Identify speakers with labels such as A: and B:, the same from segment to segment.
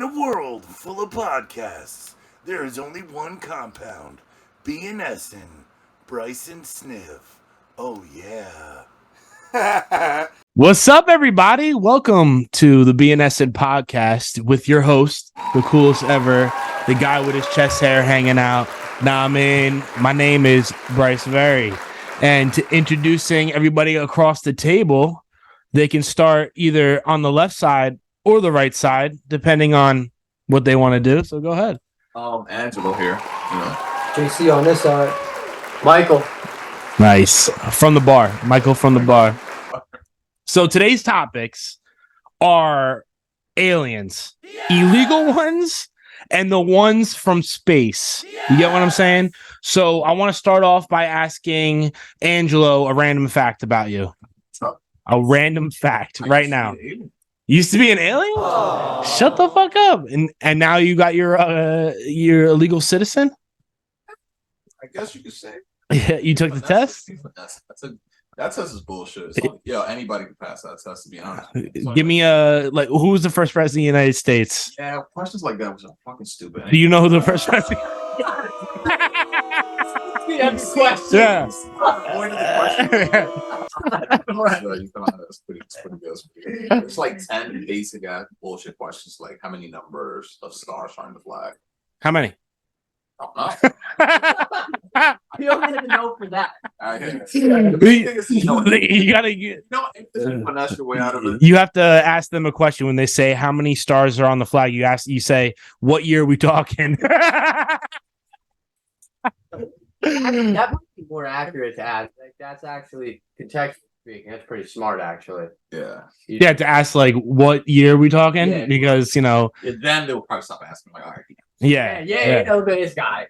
A: In a world full of podcasts, there is only one compound. BNSN, Bryson Sniv. Oh yeah.
B: What's up, everybody? Welcome to the BNSN podcast with your host, the coolest ever, the guy with his chest hair hanging out. Nah, man, my name is Bryce Very. And introducing everybody across the table, they can start either on the left side or the right side, depending on what they want to do. So go ahead.
C: Angelo here.
D: JC on this side. Michael.
B: Nice. From the bar. Michael from the bar. So today's topics are aliens, illegal ones and the ones from space. You get what I'm saying? So I want to start off by asking Angelo a random fact about you. A random fact right now. Used to be an alien? Oh. Shut the fuck up. And now you got your illegal citizen?
C: I guess you could say.
B: Yeah, you took the test?
C: That test is bullshit. So, anybody can pass that test, to be honest.
B: Give me who was the first president of the United States?
C: Yeah, questions like that was fucking stupid.
B: Do you know who the first president? Yeah.
C: It's like 10 basic bullshit questions, like how many numbers of stars are on the flag?
B: How many?
C: I don't know.
D: You don't even know for that.
B: You gotta
C: finesse your way out of it.
B: You have to ask them a question when they say how many stars are on the flag. You say, what year are we talking?
D: That might be more accurate to ask. Like, that's actually contextually speaking. That's pretty smart, actually.
C: Yeah.
B: You have to ask like what year are we talking?
D: Yeah.
B: Because
C: then they'll probably stop asking. Like, all right.
B: Yeah.
D: You know this guy.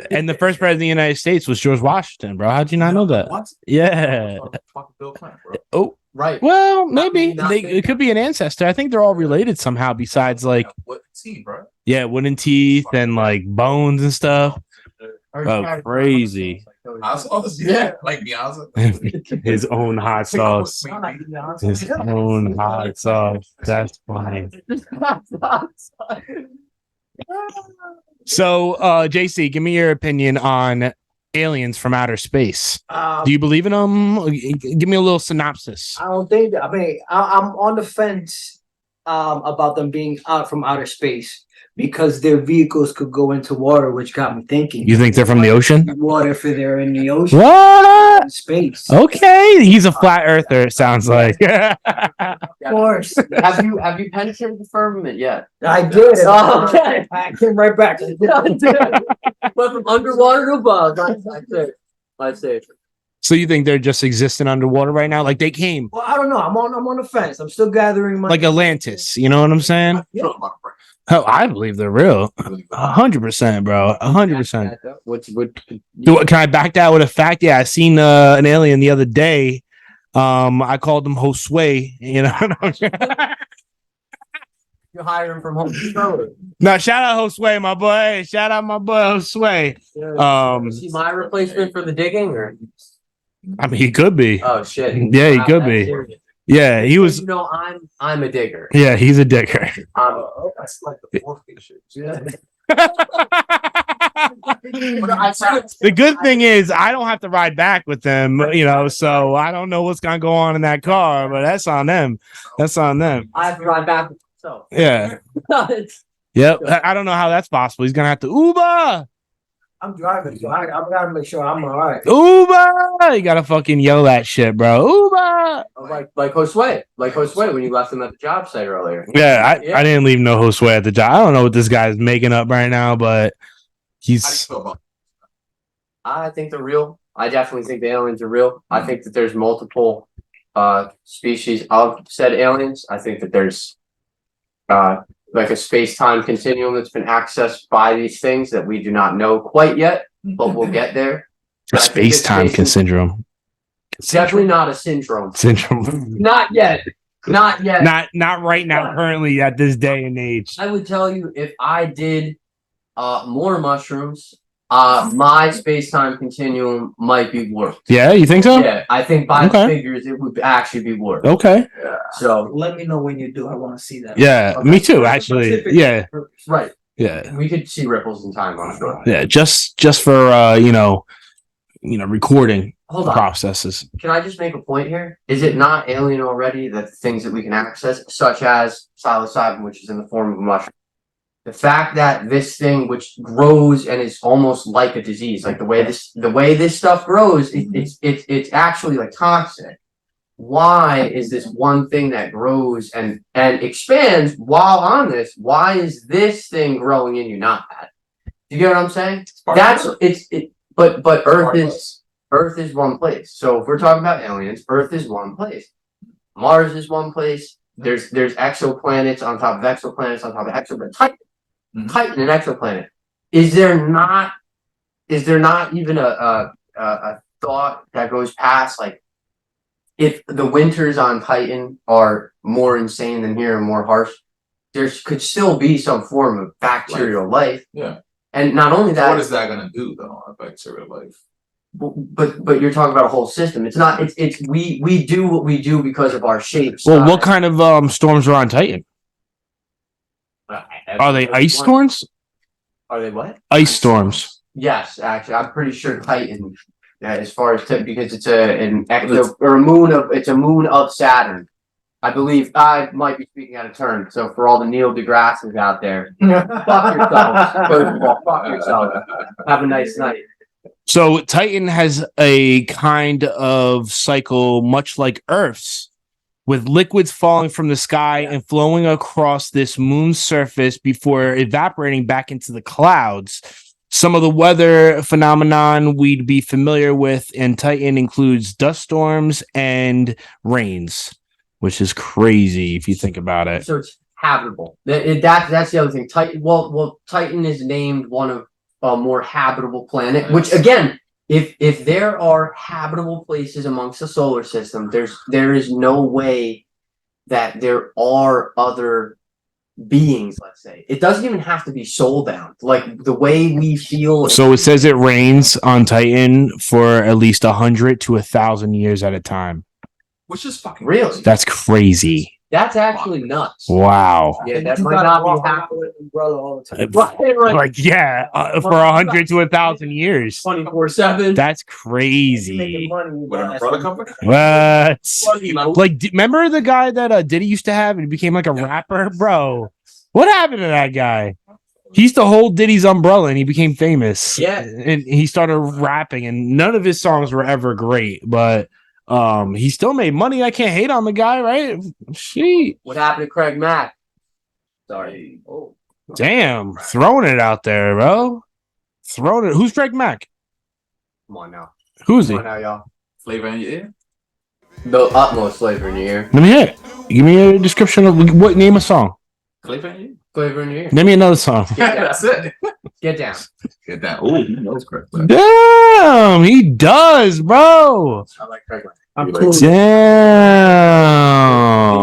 B: And the first president of the United States was George Washington, bro. How'd you not know that?
C: What?
B: Yeah.
C: Fucking Bill Clinton, bro.
B: Oh,
D: right.
B: Well, maybe it could be an ancestor. I think they're all related somehow. Besides, like,
C: what teeth, bro?
B: Yeah, wooden teeth and like bones and stuff. Oh, crazy.
C: Hot sauce? Yeah, like Beyonce.
B: His own hot sauce. His own hot sauce. That's funny. So, JC, give me your opinion on aliens from outer space. Do you believe in them? Give me a little synopsis.
D: I don't think. I'm on the fence about them being out from outer space because their vehicles could go into water, which got me thinking.
B: You think they're from the ocean?
D: Water if they're in the ocean.
B: What?
D: Space.
B: Okay, he's a flat earther. It sounds like.
D: Of course.
E: Have you penetrated the firmament yet?
D: I did.
E: Oh, okay.
D: I came right back.
E: Went from underwater to above. That's it.
B: So you think they're just existing underwater right now? Like they came,
D: Well, I don't know. I'm on the fence. I'm still gathering my
B: like Atlantis. You know what I'm saying?
D: Yeah.
B: Oh, I believe they're real. 100%, bro. 100%. Can I back that with a fact? Yeah, I seen an alien the other day. I called him Josue. You know.
E: You hire him from Home Depot.
B: No, shout out Josue, my boy. Shout out my boy Josue.
E: Is he my replacement for the digging, or?
B: I mean, he could be.
E: Oh shit!
B: Yeah, he could be.
E: Serious.
B: Yeah, he was.
E: You know, I'm a digger.
B: Yeah, he's a digger.
C: That's like the fourth shit. Yeah.
B: The good thing is I don't have to ride back with them, you know, so I don't know what's gonna go on in that car, but that's on them. That's on them.
E: I have to ride back with myself.
B: Yeah. Yep. I don't know how that's possible. He's gonna have to Uber.
D: I'm driving, so I gotta make sure I'm all right.
B: Uber. You gotta fucking yell that shit, bro. Uber.
E: Like Josue when you left him at the job site earlier.
B: Yeah, I didn't leave no Josue at the job. I don't know what this guy's making up right now, but he's.
E: I think they're real. I definitely think the aliens are real. I think that there's multiple species of said aliens. I think that there's like a space-time continuum that's been accessed by these things that we do not know quite yet, but we'll get there.
B: Space-time syndrome.
E: Definitely not a syndrome. Not yet.
B: Not right now, currently at this day and age.
E: I would tell you if I did more mushrooms, my space-time continuum might be warped.
B: Yeah, you think so?
E: Yeah, I think by the figures it would actually be warped.
B: Okay.
E: Yeah. So
D: Let me know when you do. I want to see that.
B: Yeah, me too. Actually, yeah,
E: right,
B: yeah,
E: we could see ripples in time. I'm sure.
B: yeah. Just for recording
E: Hold on.
B: processes.
E: Can I just make a point here? Is it not alien already that the things that we can access, such as psilocybin, which is in the form of a mushroom, the fact that this thing which grows and is almost like a disease, like the way this stuff grows, it's actually like toxic. Why is this one thing that grows and expands while on this? Why is this thing growing in you not that? You get what I'm saying? That's but Earth is one place. So if we're talking about aliens, Earth is one place. Mars is one place. There's exoplanets on top of exoplanets on top of exoplanets. Titan, an exoplanet. Is there not even a thought that goes past, like, if the winters on Titan are more insane than here and more harsh, there could still be some form of bacterial life.
C: Yeah.
E: And not only that,
C: What is that gonna do though on bacterial life?
E: but you're talking about a whole system. It's not. It's we do what we do because of our shapes.
B: Well, what kind of storms are on Titan? Are they ice storms?
E: Are they what?
B: Ice storms.
E: Yes, actually, I'm pretty sure Titan. As far as because it's a moon of Saturn. I believe I might be speaking out of turn. So for all the Neil deGrasse's out there, fuck yourself. First of all, fuck yourself. Have a nice night.
B: So Titan has a kind of cycle much like Earth's, with liquids falling from the sky and flowing across this moon's surface before evaporating back into the clouds. Some of the weather phenomenon we'd be familiar with in Titan includes dust storms and rains, which is crazy if you think about it.
E: So it's habitable. That's the other thing. Titan. Well, Titan is named one of a more habitable planet. Which again, if there are habitable places amongst the solar system, there is no way that there are other beings. Let's say it doesn't even have to be soul bound. Like the way we feel.
B: So it says it rains on Titan for at least 100 to 1,000 years at a time.
C: Which is fucking
E: Really?
C: crazy.
B: That's crazy.
E: That's actually nuts.
B: Wow.
E: Yeah, that might not be happening.
D: Umbrella all the time.
B: Like, yeah, for 100 to 1,000 years.
E: 24/7.
B: That's crazy.
D: Making money,
C: What, an umbrella company?
B: What? Like, remember the guy that Diddy used to have and he became like a rapper? Bro, what happened to that guy? He used to hold Diddy's umbrella and he became famous.
E: Yeah.
B: And he started rapping and none of his songs were ever great, but he still made money. I can't hate on the guy, right? Shit.
E: What happened to Craig Mack? Sorry. Oh.
B: Damn, throwing it out there, bro. Throwing it. Who's Craig Mack?
E: Come on now.
B: Who's he?
E: Come on now, y'all.
C: Flavor in your ear?
E: The utmost flavor in your ear.
B: Let me hear it. Give me a description of what name a song.
C: Flavor in your ear?
E: Flavor in your ear.
B: Name me another song.
C: That's it.
E: Get down.
C: Get that. Oh, he knows correct.
B: Damn, he does, bro.
E: I like Craig Mack.
D: I'm
C: Like-
D: cool.
C: Here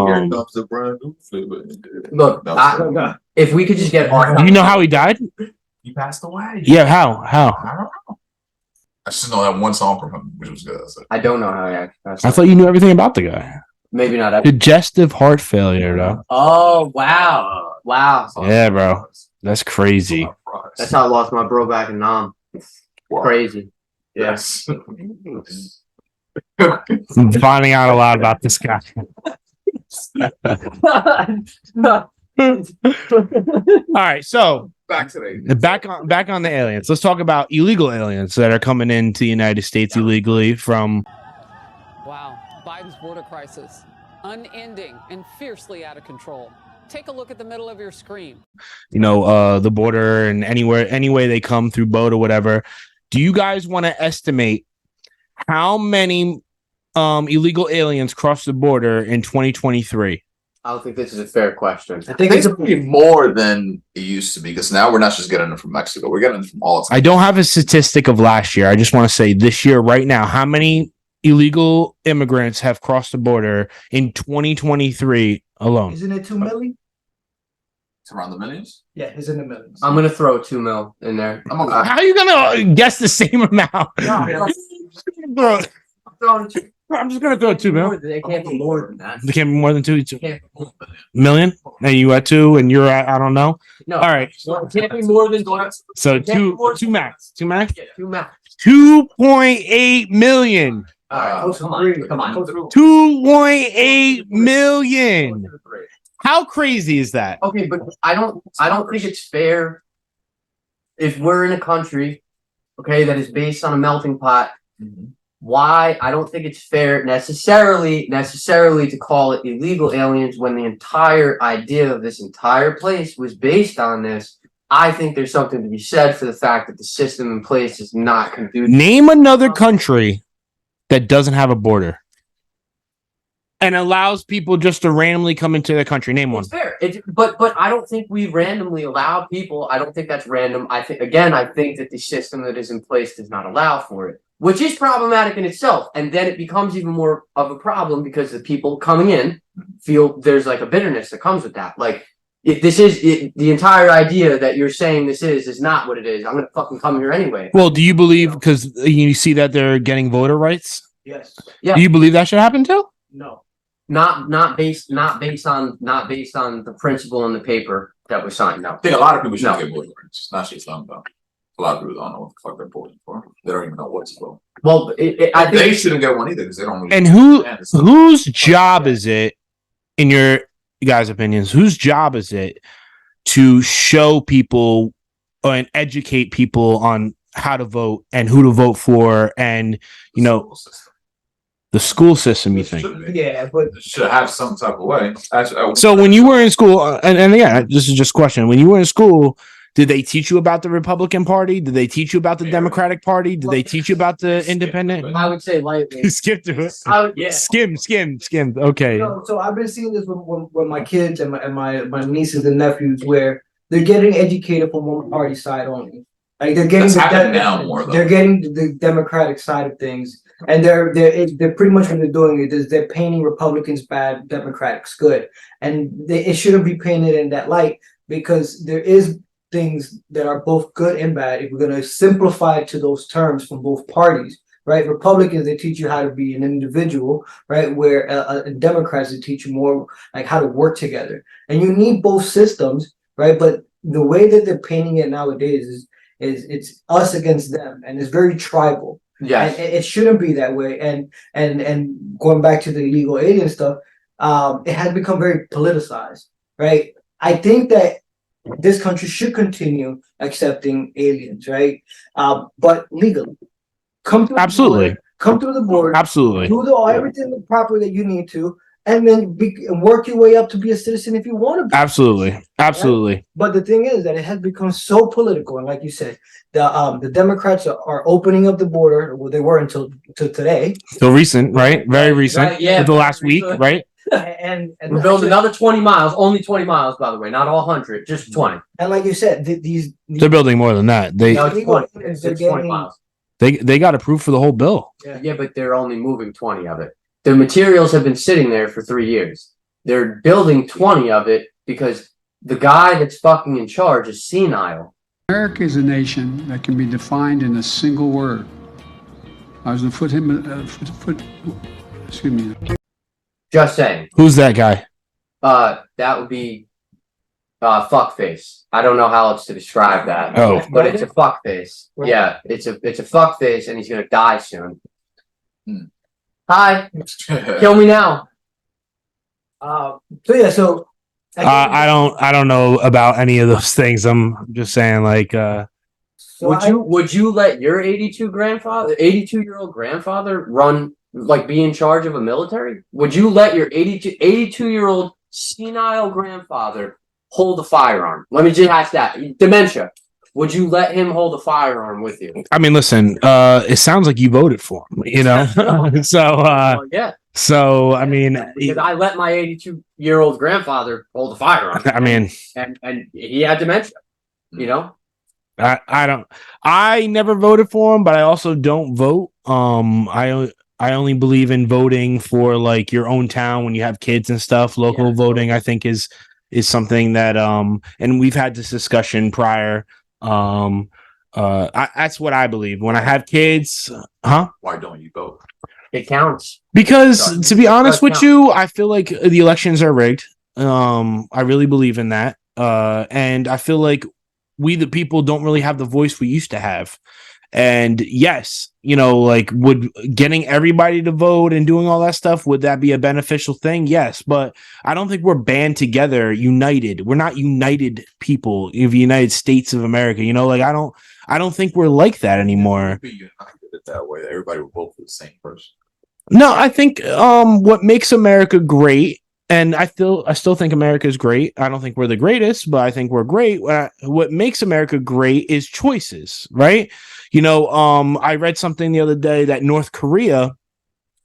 B: Damn.
C: comes the brand new flavor.
E: Look, if we could just get
B: Do you know how he died?
C: He passed away.
B: Yeah, how?
C: I don't know. I just know that one song from him, which was good. So.
E: I don't know how he actually passed.
B: I thought you knew everything about the guy.
E: Maybe not.
B: Congestive heart failure, though.
E: Oh wow, wow.
B: Yeah, bro. That's crazy.
E: That's how I lost my bro back in Nam.
C: Wow.
E: Crazy.
C: Yes.
B: I'm finding out a lot about this guy. All right, so
C: Back today.
B: back on the aliens. Let's talk about illegal aliens that are coming into the United States illegally from.
F: Wow, Biden's border crisis, unending and fiercely out of control. Take a look at the middle of your screen.
B: The border and any way they come through boat or whatever. Do you guys want to estimate how many illegal aliens crossed the border in 2023?
E: I don't think this is a fair question.
D: I
C: I
D: think
C: think
D: it's
C: it's pretty more than it used to be because now we're not just getting it from Mexico, we're getting it from all the time.
B: I don't have a statistic of last year. I just want to say this year, right now, how many illegal immigrants have crossed the border in 2023 alone?
D: Isn't it 2 million?
C: It's around the millions.
D: Yeah, it's in the millions.
E: I'm gonna throw 2 mil in there.
C: I'm gonna
B: How are you gonna guess the same amount? Bro,
E: I'm throwing
B: I'm just gonna throw 2 million.
E: They can't be more than that.
B: They can't be more than 2
E: Can't be.
B: million. And you at 2, and you're at I don't know.
E: No.
B: All right,
E: It can't be more than
B: so
E: Can't be more
B: two max,
E: 2 max.
B: 2.8 million.
E: All right,
D: Close to
E: come
D: three.
E: on, come on.
B: 2.8 million. How crazy is that?
E: Okay, but I don't think it's fair if we're in a country, okay, that is based on a melting pot. Why I don't think it's fair necessarily to call it illegal aliens when the entire idea of this entire place was based on this. I think there's something to be said for the fact that the system in place is not conducive.
B: Name another country that doesn't have a border and allows people just to randomly come into their country. Name one.
E: It's fair. But I don't think we randomly allow people. I don't think that's random. I think that the system that is in place does not allow for it, which is problematic in itself. And then it becomes even more of a problem because the people coming in feel there's like a bitterness that comes with that. Like, if this is the entire idea that you're saying this is not what it is. I'm gonna fucking come here anyway.
B: Well, do you believe because you see that they're getting voter rights?
D: Yes.
E: Yeah.
B: Do you believe that should happen too?
D: No.
E: Not based on the principle in the paper that was signed. No.
C: I think a lot of people should
E: No.
C: get voting rights, not just them though. A lot of people don't know what the fuck they're voting for. They don't even know what's vote.
E: Well, I think
C: They shouldn't get one either because they don't really.
B: And whose job is it, in your guys' opinions, whose job is it to show people and educate people on how to vote and who to vote for, and the school system? You think?
D: Yeah, but
C: Should have some type of way.
B: So when you were in school, and again, this is just a question. When you were in school, did they teach you about the Republican Party? Did they teach you about the Democratic Party? Did they teach you about the Independent?
E: I would say lightly.
B: Skip to it.
E: Yeah.
B: Skim. Okay.
D: so I've been seeing this with my kids and my nieces and nephews, where they're getting educated from one party side only. Like they're getting
C: That's happening now more, though.
D: they're getting the Democratic side of things, and they're pretty much what they're doing is they're painting Republicans bad, Democrats good, and it shouldn't be painted in that light because there is things that are both good and bad. If we're going to simplify it to those terms from both parties, right? Republicans, they teach you how to be an individual, right? Where Democrats, they teach you more like how to work together, and you need both systems, right? But the way that they're painting it nowadays is it's us against them, and it's very tribal.
E: Yes.
D: And it shouldn't be that way. And going back to the illegal alien stuff, it has become very politicized, right? I think that this country should continue accepting aliens, right? But legally, come through.
B: Absolutely.
D: Come through the board.
B: Absolutely.
D: Do everything proper that you need to, and then work your way up to be a citizen if you want to be.
B: Absolutely.
D: But the thing is that it has become so political, and like you said, the Democrats are opening up the border. Well, they were until today.
B: So recent, right? Very recent.
E: Right, yeah.
B: With the last week, right?
D: And
E: We're building another 20 miles, only 20 miles, by the way, not all 100, just 20.
D: And like you said, these
B: They're building more than that. They
E: No, it's 20. It's
D: They're
E: 20
D: getting-
E: miles.
B: they got approved for the whole bill.
E: Yeah, but they're only moving 20 of it. The materials have been sitting there for 3 years. They're building 20 of it because the guy that's fucking in charge is senile.
G: America is a nation that can be defined in a single word. I was going to excuse me.
E: Just saying.
B: Who's that guy?
E: That would be fuckface. I don't know how else to describe that.
B: Oh.
E: But it's a fuckface. Yeah, it's a fuckface, and he's gonna die soon. Hi, kill me now.
D: so
B: I don't know about any of those things. I'm just saying, like,
E: Would you let your 82-year-old grandfather run, like, be in charge of a military? Would you let your 82-year-old senile grandfather hold a firearm? Let me just ask that. Dementia. Would you let him hold a firearm with you?
B: I mean, listen, it sounds like you voted for him, so
E: Well, yeah,
B: so I mean,
E: because I let my 82-year-old grandfather hold a firearm.
B: I mean,
E: and he had dementia. You know.
B: I never voted for him, but I also don't vote. I only believe in voting for like your own town when you have kids and stuff. Local voting, I think, is something that and we've had this discussion prior. That's what I believe. When I have kids,
C: Why don't you vote?
E: It counts.
B: Because to be honest with
E: count.
B: you, I feel like the elections are rigged. I really believe in that. And I feel like we, the people, don't really have the voice we used to have. And yes, like, would getting everybody to vote and doing all that stuff, would that be a beneficial thing? Yes, but I don't think we're band together, united. We're not united people of the United States of America. Like, I don't think we're like that anymore.
C: Be united that way. Everybody will vote for the same person.
B: No, I think what makes America great, and I still think America is great. I don't think we're the greatest, but I think we're great. What makes America great is choices, right? I read something the other day that North Korea,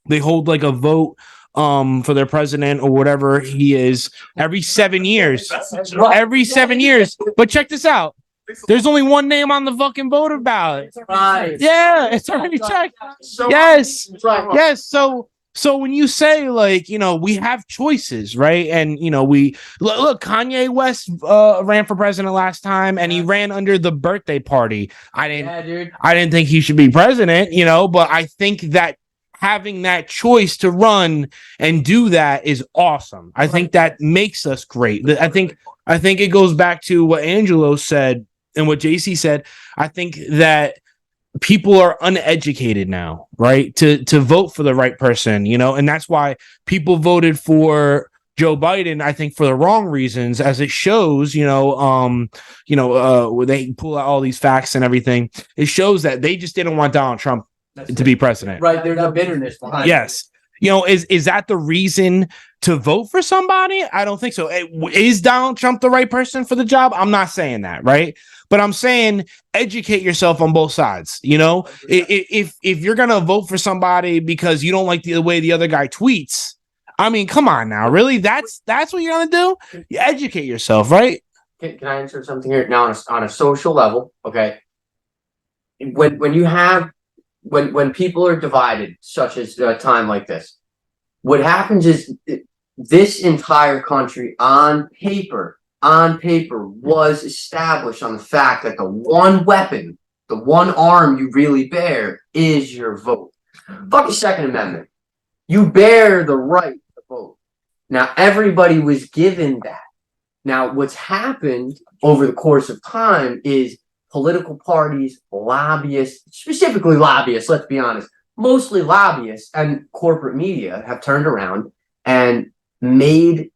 B: they hold like a vote for their president or whatever he is every 7 years. Every 7 years. But check this out. There's only one name on the fucking voter ballot.
E: Right.
B: Yeah, it's already checked.
E: So,
B: Yes.
E: right.
B: Yes. So when you say, like, we have choices, right? And we look, Kanye West ran for president last time, and he ran under the birthday party. I didn't think he should be president, but I think that having that choice to run and do that is awesome. I think that makes us great. I think it goes back to what Angelo said and what JC said. I think that people are uneducated now, right? To vote for the right person, and that's why people voted for Joe Biden, I think, for the wrong reasons, as it shows, they pull out all these facts and everything. It shows that they just didn't want Donald Trump to be president.
E: Right. There's a bitterness behind
B: Yes. Is that the reason to vote for somebody? I don't think so. Is Donald Trump the right person for the job? I'm not saying that, right? But I'm saying educate yourself on both sides. If you're gonna vote for somebody because you don't like the way the other guy tweets, I mean, come on now, really? That's what you're gonna do? You educate yourself, right?
E: Can I answer something here now on a social level? Okay. When people are divided, such as a time like this, what happens is this entire country on paper was established on the fact that the one weapon, the one arm you really bear is your vote. Fuck the Second Amendment. You bear the right to vote. Now, everybody was given that. Now, what's happened over the course of time is political parties, lobbyists, specifically lobbyists, let's be honest, mostly lobbyists and corporate media have turned around and made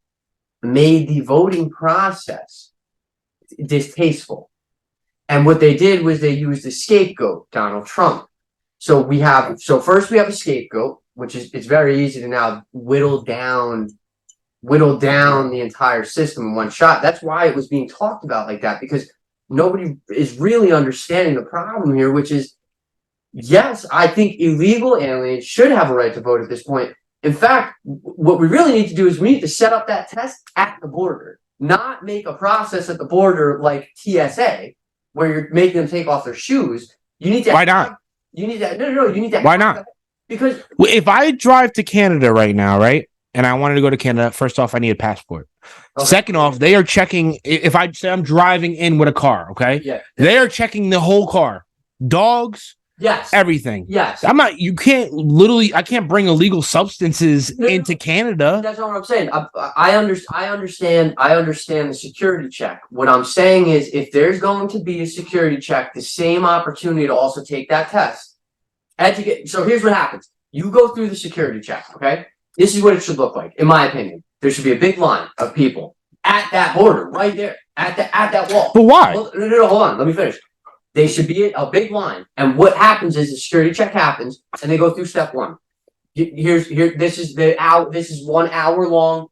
E: the voting process distasteful. And what they did was they used the scapegoat, Donald Trump. So first we have a scapegoat, which is, it's very easy to now whittle down the entire system in one shot. That's why it was being talked about like that, because nobody is really understanding the problem here, which is, yes, I think illegal aliens should have a right to vote at this point. In fact, what we really need to do is we need to set up that test at the border, not make a process at the border like TSA, where you're making them take off their shoes. You need to.
B: Why not?
E: You need that. No. You need that.
B: Why not?
E: Because
B: if I drive to Canada right now, right, and I wanted to go to Canada, first off, I need a passport. Okay. Second off, they are checking. If I say I'm driving in with a car, okay,
E: yeah,
B: they are checking the whole car, dogs.
E: Yes.
B: Everything.
E: Yes.
B: I can't bring illegal substances into Canada.
E: That's not what I'm saying. I understand the security check. What I'm saying is, if there's going to be a security check, the same opportunity to also take that test. So here's what happens. You go through the security check, okay? This is what it should look like, in my opinion. There should be a big line of people at that border, right there, at that wall.
B: But why?
E: No, hold on. Let me finish. They should be a big line. And what happens is the security check happens and they go through step one. This is 1 hour long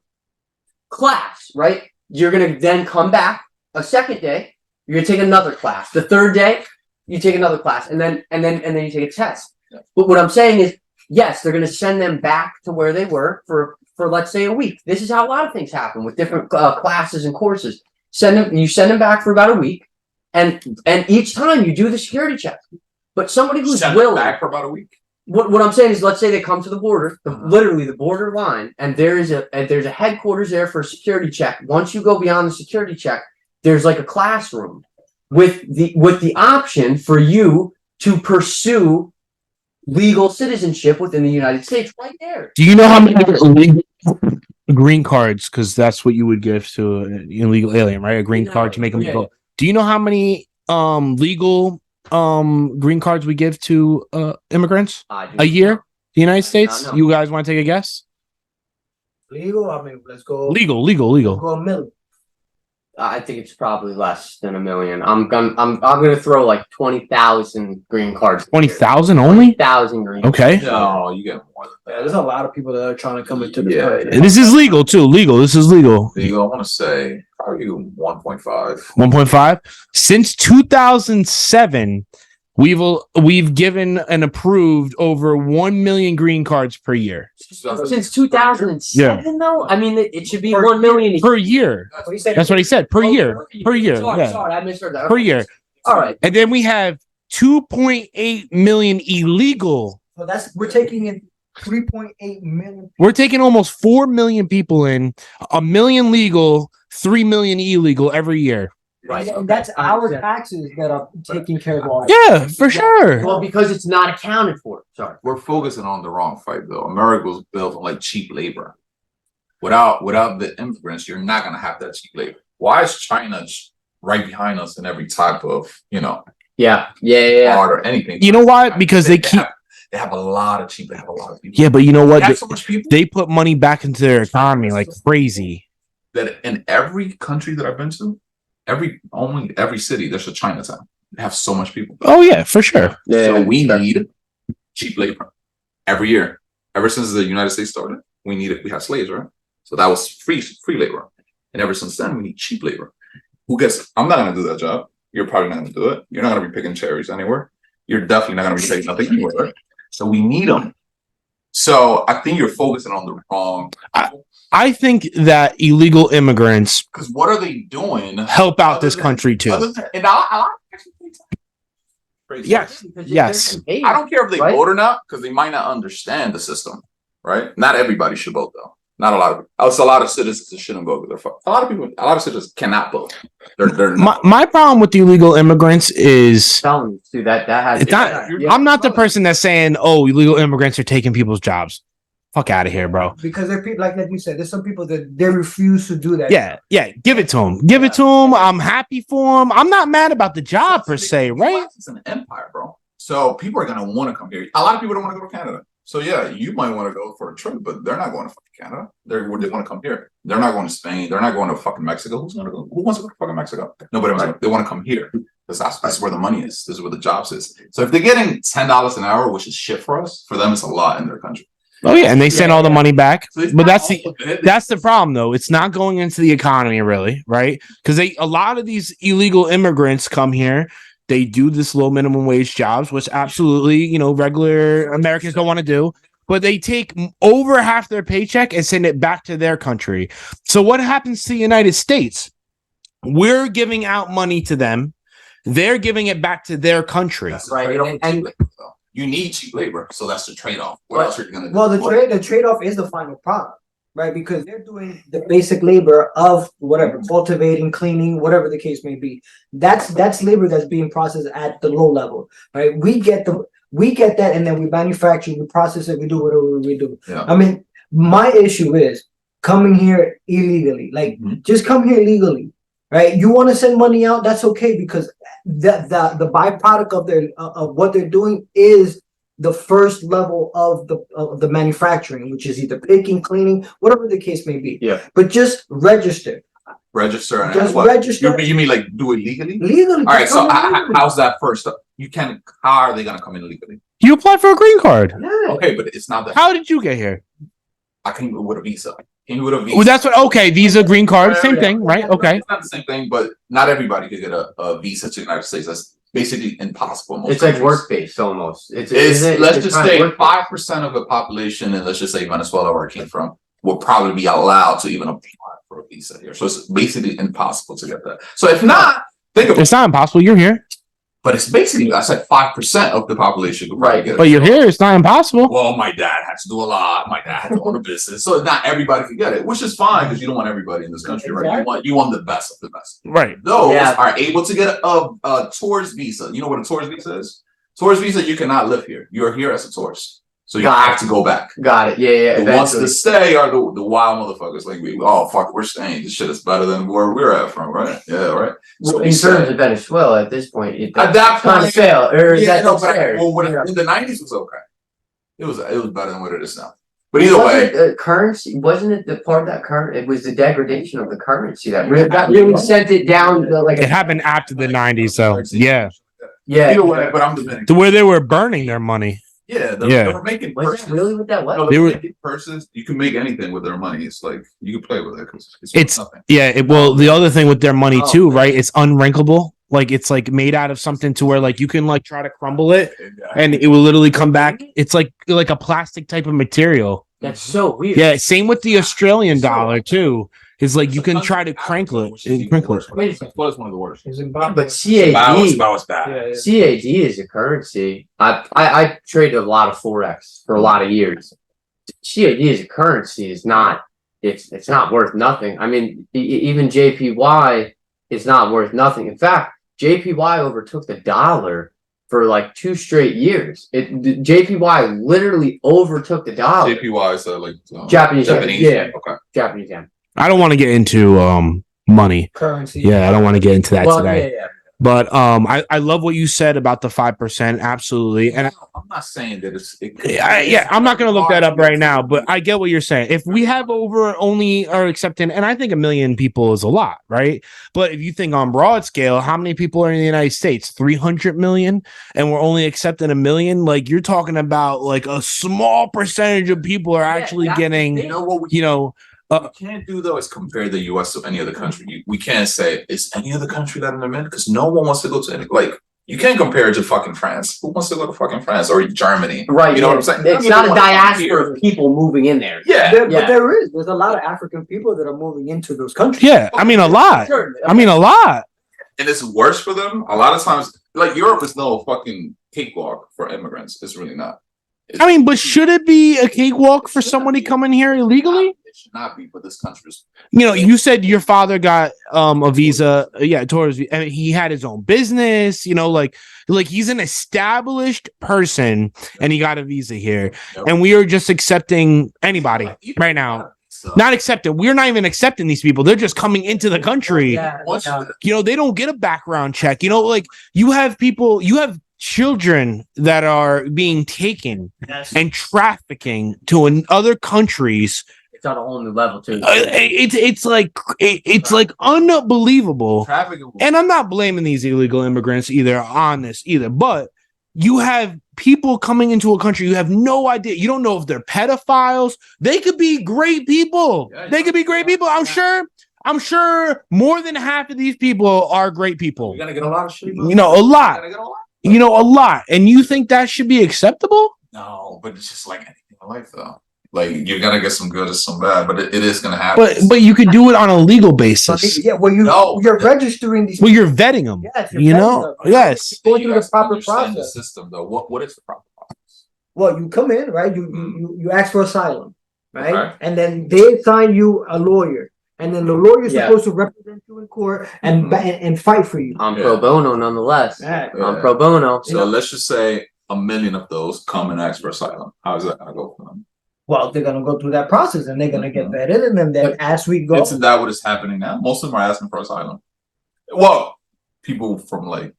E: class, right? You're going to then come back a second day. You're going to take another class. The third day, you take another class and then you take a test. Yeah. But what I'm saying is, yes, they're going to send them back to where they were for let's say a week. This is how a lot of things happen with different classes and courses. You send them back for about a week. And each time you do the security check, but somebody who's willing
C: back for about a week.
E: What I'm saying is, let's say they come to the border, literally the border line, and there's a headquarters there for a security check. Once you go beyond the security check, there's like a classroom with the option for you to pursue legal citizenship within the United States right there.
B: Do you know how many illegal green cards? Because that's what you would give to an illegal alien, right? A green card to make them legal. Do you know how many legal green cards we give to immigrants a year? The United States?
E: know.
B: You guys want to take a guess?
D: Legal? I mean, let's go.
B: Legal.
D: Go a million.
E: I think it's probably less than 1 million. I'm gonna throw like 20,000 green cards.
B: 20,000 only?
E: 20,000 green.
B: Okay.
C: No, you get more than
D: Yeah, there's a lot of people that are trying to come into the country.
B: And this is legal too. This is legal.
C: that. I want to say probably 1.5.
B: 1.5. Since 2007, we've given and approved over 1 million green cards per year.
E: Since 2007, though, I mean, it should be 1 million
B: Per year. That's what he said. Per year. Per year.
E: Sorry,
B: Yeah.
E: sorry, I misheard that.
B: Per year.
E: All right.
B: And then we have 2.8 million illegal.
D: So we're taking in 3.8 million.
B: We're taking almost 4 million people in, 1 million legal, 3 million illegal every year.
E: Right.
D: And that's our taxes that are taking care of all that.
B: Yeah, for sure.
E: Well, because it's not accounted for. Sorry.
C: We're focusing on the wrong fight though. America was built on like cheap labor. Without the immigrants, you're not gonna have that cheap labor. Why is China right behind us in every type of
E: Yeah.
C: art or anything?
B: You know why? Because they
C: have a lot of cheap. They have a lot of people.
B: Yeah, but you know what?
C: They have so much people
B: They put money back into their economy like crazy.
C: that in every country that I've been to, every city there's a Chinatown. They have so much people.
B: Oh yeah, for sure.
C: So we need cheap labor every year. Ever since the United States started, we had slaves, right? So that was free labor. And ever since then, we need cheap labor. I'm not gonna do that job. You're probably not gonna do it. You're not gonna be picking cherries anywhere. You're definitely not gonna be taking nothing anywhere, right? So we need them. So I think you're focusing on the wrong.
B: I think that illegal immigrants
C: Because what are they doing?
B: help out this country too.
C: And I
B: Yes. Yes.
C: I don't care if they
E: Right?
C: vote or not, because they might not understand the system, right? Not everybody should vote though. Not a lot of. It's a lot of citizens that shouldn't vote. A lot of citizens cannot vote. They're
B: My problem with the illegal immigrants is
E: Telling you, that has.
B: it's not. I'm not the person that's saying, "Oh, illegal immigrants are taking people's jobs." Fuck out of here, bro.
D: Because they're people, like you said, there's some people that they refuse to do that.
B: Yeah, give it to them. Give it to them. I'm happy for them. I'm not mad about the job per se, right?
C: It's an empire, bro. So people are gonna want to come here. A lot of people don't want to go to Canada. So yeah, you might want to go for a trip, but they're not going to fucking Canada. They want to come here. They're not going to Spain. They're not going to fucking Mexico. Who's gonna go? Who wants to go to fucking Mexico? Nobody wants to. They want to come here because that's where the money is. This is where the jobs is. So if they're getting $10 an hour, which is shit for us, for them it's a lot in their country.
B: Oh yeah, and they send all the money back.
C: So it's
B: But
C: not
B: that's the problem though. It's not going into the economy really, right? Because a lot of these illegal immigrants come here. They do this low minimum wage jobs, which absolutely, regular Americans don't want to do. But they take over half their paycheck and send it back to their country. So what happens to the United States? We're giving out money to them. They're giving it back to their country.
C: That's the
E: Right,
C: trade-off
E: and-
C: with cheap labor, though. You need cheap labor, so that's the trade-off. What
E: Right.
C: else are you gonna do?
D: Well, the trade-off is the final product, right? Because they're doing the basic labor of whatever, cultivating, cleaning, whatever the case may be. That's labor that's being processed at the low level, right? We get that, and then we manufacture, we process it, we do whatever we do.
C: Yeah.
D: I mean, my issue is coming here illegally. Like, just come here legally, right? You want to send money out, that's okay, because the byproduct of what they're doing is the first level of the manufacturing, which is either picking, cleaning, whatever the case may be.
C: Yeah.
D: But just register.
C: Register and
D: Just
C: what?
D: register
C: You mean like do it legally?
D: legally.
C: All right, so
D: Come here legally.
C: how's that first step? How are they gonna come in legally?
B: You applied for a green card.
D: Yeah.
C: Okay, but it's not that.
B: How did you get here?
C: I came with a visa. Came with a visa.
B: Well, that's what. Okay, visa, green card, same thing, right? Okay.
C: It's not the same thing, but not everybody could get a visa to the United States. That's basically impossible. in most
E: It's like
C: countries.
E: work-based almost. Let's
C: Let's just say 5% of the population, and let's just say Venezuela, where it came from, will probably be allowed to even apply for a visa here. So it's basically impossible to get that. So if not, think about it.
B: It's not impossible. You're here.
C: But it's basically, I said 5% of the population could probably get it.
B: But you're here. It's not impossible.
C: Well, my dad had to do a lot. My dad had to own a business, so not everybody could get it, which is fine because you don't want everybody in this country, right? You want the best of the best.
B: Right.
C: Those
E: Yeah.
C: are able to get a tourist visa. You know what a tourist visa is? Tourist visa, you cannot live here. You are here as a tourist, so you
E: Got
C: have to go back.
E: Got it. Yeah.
C: The ones
E: Eventually.
C: to stay are the wild motherfuckers. Like oh fuck, we're staying. This shit is better than where we're at from, right? Yeah, right. So
E: In terms of Venezuela, at this point,
C: at that
E: kind of
C: point,
E: fail, or is that
C: no, but
E: fair?
C: in the '90s was okay. It was better than what it is now. But either way,
E: Wasn't it, currency wasn't it the part of that current? It was the degradation of the currency that really sent it down to like.
B: It happened after the 90s, so yeah.
E: Yeah.
C: either way, but I'm Dominican.
B: To where they were burning their money.
C: Yeah, they
B: Yeah.
C: were making
E: Was
C: purses.
E: that really what that was?
C: No,
B: They
C: they
B: were-
C: were making purses. You can make anything with their money. It's like you can play with it because it's
B: It's-
C: nothing.
B: Yeah, well, the other thing with their money
E: Oh,
B: too,
E: man.
B: right? It's unwrinkable. Like it's like made out of something to where like you can like try to crumble it and it will literally come back. It's like a plastic type of material.
E: That's so weird.
B: Yeah, same with the Australian dollar too. Is like you can try to crinkle it. Crinkle it.
C: What is one of the worst?
E: But
A: Bao
E: CAD,
A: is bad.
E: CAD is a currency. I traded a lot of forex for a lot of years. CAD as a currency is not. It's not worth nothing. I mean, even JPY is not worth nothing. In fact, JPY overtook the dollar for like 2 straight years. JPY literally overtook the dollar.
C: JPY is like
E: Japanese yen, yeah.
C: Okay.
E: Japanese yen.
B: I don't want to get into money.
D: Currency.
B: Yeah, I don't want to get into that
E: Well,
B: today.
E: yeah.
B: But I love what you said about the 5%. Absolutely. And
C: I'm not saying that
B: I'm not going to look that up right now, but I get what you're saying. If we have over only are accepting, and I think 1 million people is a lot, right? But if you think on broad scale, how many people are in the United States? 300 million, and we're only accepting 1 million. Like you're talking about like a small percentage of people are actually
E: that's
B: getting,
E: the
C: You know what we can't do though is compare the U.S. to any other country. We can't say is any other country that in a minute because no one wants to go to any. Like you can't compare it to fucking France. Who wants to go to fucking France or Germany?
E: Right.
C: You know
E: yeah.
C: what I'm saying?
E: It's not a diaspora of people moving in there.
C: Yeah.
D: But
E: Yeah.
D: there's a lot of African people that are moving into those countries.
B: yeah, I mean a lot.
E: Sure.
B: I mean a lot.
C: And it's worse for them. A lot of times, like Europe is no fucking cakewalk for immigrants. It's really not.
B: I mean, but should it be a cakewalk for somebody coming here illegally?
C: It should not be, but this country is.
B: You know, you said your father got a visa, tourist. I mean, he had his own business. You know, like he's an established person, and he got a visa here, and we are just accepting anybody right now. Not accepting. We're not even accepting these people. They're just coming into the country.
D: Yeah, yeah.
B: You know, they don't get a background check. You know, like you have children that are being taken and trafficking to other countries.
E: It's on a whole new level too.
B: It's like unbelievable.
C: Trafficking.
B: And I'm not blaming these illegal immigrants either on this either, but you have people coming into a country you have no idea. You don't know if they're pedophiles. They could be great people.
C: Yeah,
B: They could be great people. I'm sure more than half of these people are great people.
C: We're gonna get a lot of shit.
B: You know, a lot.
C: We're gonna get a lot.
B: You know, a lot. And you think that should be acceptable?
C: No, but it's just like anything in life, though. Like you're gonna get some good or some bad, but it is gonna happen.
B: But you could do it on a legal basis.
D: Yeah, well,
C: No.
D: you're registering these.
B: Well, you're vetting them.
D: Yes, you're
B: You
D: vetting
B: know?
D: them.
B: Yes.
D: Go
C: You
D: through the
C: guys
D: proper
C: understand
D: process.
C: The system, though. What is the proper process?
D: Well, you come in, right? You ask for asylum, right?
C: Okay.
D: And then they assign you a lawyer, and then the lawyer's
E: Yeah.
D: supposed to represent you in court and and fight for you.
E: I'm
C: Yeah.
E: pro bono nonetheless.
D: Right.
C: Yeah.
E: I'm pro bono.
C: So let's just say 1 million of those come and ask for asylum. How is that gonna go for them?
D: Well, they're gonna go through that process, and they're gonna get vetted, and then
C: But
D: as we go,
C: Isn't that what is happening now? Most of them are asking for asylum. Well, people from like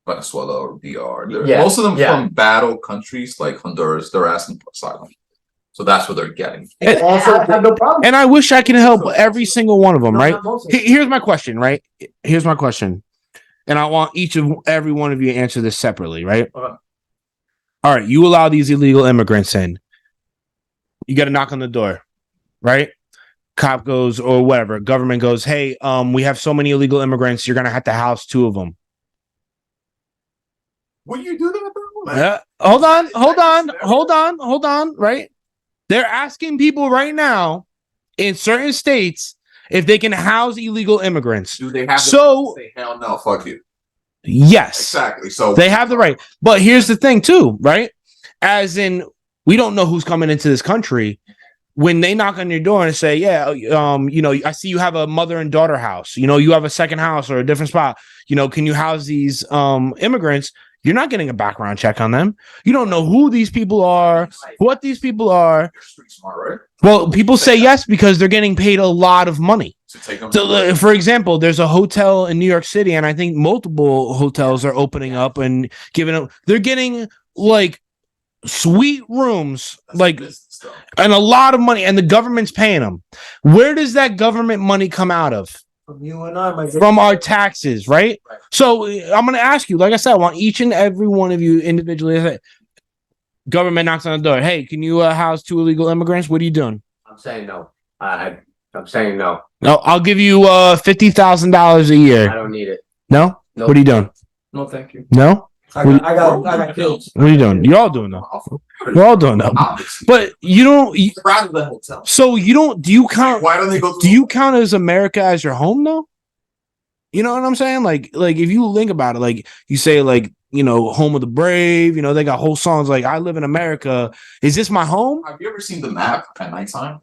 C: Venezuela or DR.
E: Yeah,
C: Most of them
E: yeah.
C: from battle countries like Honduras, they're asking for asylum. So that's what they're getting.
D: and also I have no problem.
B: And I wish I could help every single one of them,
D: No,
B: right?
D: not most of them.
B: Here's my question, right? Here's my question. And I want every one of you to answer this separately, right?
C: Okay.
B: All right, you allow these illegal immigrants in. You got to knock on the door, right? Cop goes or whatever. Government goes, hey, we have so many illegal immigrants. You're gonna have to house 2 of them.
C: Will you do that, bro?
B: Hold on. Right? They're asking people right now in certain states if they can house illegal immigrants.
C: Do they have
B: So-
C: to say hell no, fuck you?
B: Yes.
C: Exactly. So
B: They have the right. But here's the thing, too, right? As in, we don't know who's coming into this country. When they knock on your door and say, yeah, you know, I see you have a mother and daughter house. You know, you have a second house or a different spot. You know, can you house these immigrants? You're not getting a background check on them. You don't know who these people are, what these people are.
C: Street smart, right?
B: Well, people say yes because they're getting paid a lot of money.
C: To take them.
B: So, for example, there's a hotel in New York City, and I think multiple hotels are opening up and giving up. They're getting like sweet rooms, like, and a lot of money, and the government's paying them. Where does that government money come out of?
D: From you and I,
B: From our taxes, right? So I'm going to ask you, like I said, I want each and every one of you individually. Government knocks on the door. Hey, can you house 2 illegal immigrants? What are you doing?
E: I'm saying no. I'm saying no.
B: No, I'll give you $50,000 a
E: I
B: year.
E: don't need it.
B: No?
E: Nope.
B: What are you doing?
D: No, thank you.
B: No?
D: I got kids.
B: What are you doing? You're all doing though. We're all doing though. But you don't.
C: Around the hotel.
B: So you don't. Do you count?
C: Why don't they go?
B: Do you count as America as your home though? You know what I'm saying? Like if you think about it, like you say, like, you know, home of the brave. You know, they got whole songs like "I live in America." Is this my home?
C: Have you ever seen the map at nighttime?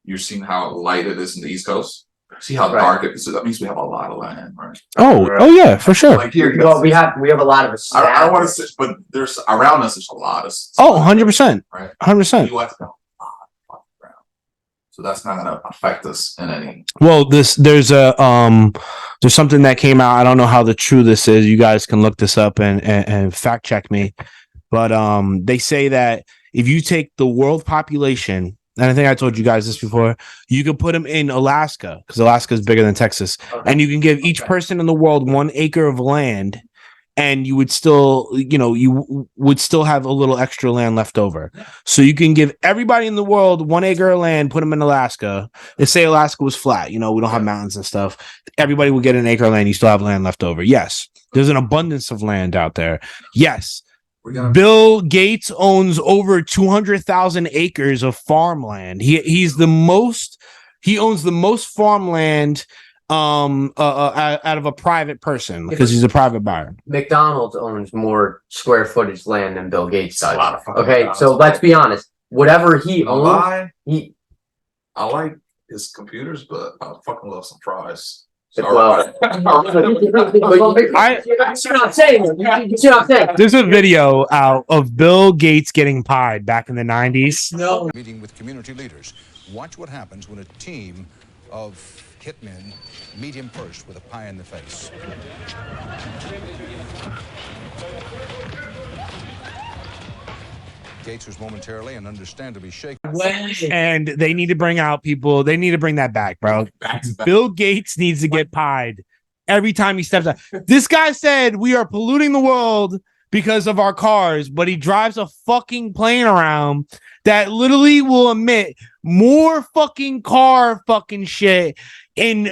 C: You've seen how light it is in the East Coast. See how dark it is. So that means we have a lot of land, right?
B: Oh yeah, for sure.
C: Like here,
E: Well, we have a lot of.
C: I don't want to say, but there's around us. There's a lot of.
B: Oh, 100%.
C: Right.
B: 100%.
C: US got a lot of fucking ground. So that's not gonna affect us in any.
B: Well, there's something that came out. I don't know how true this is. You guys can look this up and fact check me. But they say that if you take the world population, and I think I told you guys this before, you can put them in Alaska because Alaska is bigger than Texas, and you can give each person in the world 1 acre of land, and you would still, you know, you would still have a little extra land left over. So you can give everybody in the world 1 acre of land, put them in Alaska. Let's say Alaska was flat, you know, we don't have mountains and stuff. Everybody would get an acre of land. You still have land left over. Yes, there's an abundance of land out there. Yes. Bill Gates owns over 200,000 acres of farmland. He owns the most farmland out of a private person because he's a private buyer.
E: McDonald's owns more square footage land than Bill Gates does.
C: A lot of fucking
E: Okay,
C: McDonald's.
E: so let's be honest. Whatever he owns,
C: I
E: he
C: like his computers, but I fucking love some fries.
E: well. You see what I'm saying? You see what I'm saying?
B: There's a video out of Bill Gates getting pied back in the 90s.
D: No.
H: Meeting with community leaders. Watch what happens when a team of hitmen meet him first with a pie in the face. Gates was momentarily and understandably shaken.
B: And they need to bring out people. They need to bring that back, bro. Bill Gates needs to get pied every time he steps out. This guy said we are polluting the world because of our cars, but he drives a fucking plane around that literally will emit more fucking car fucking shit than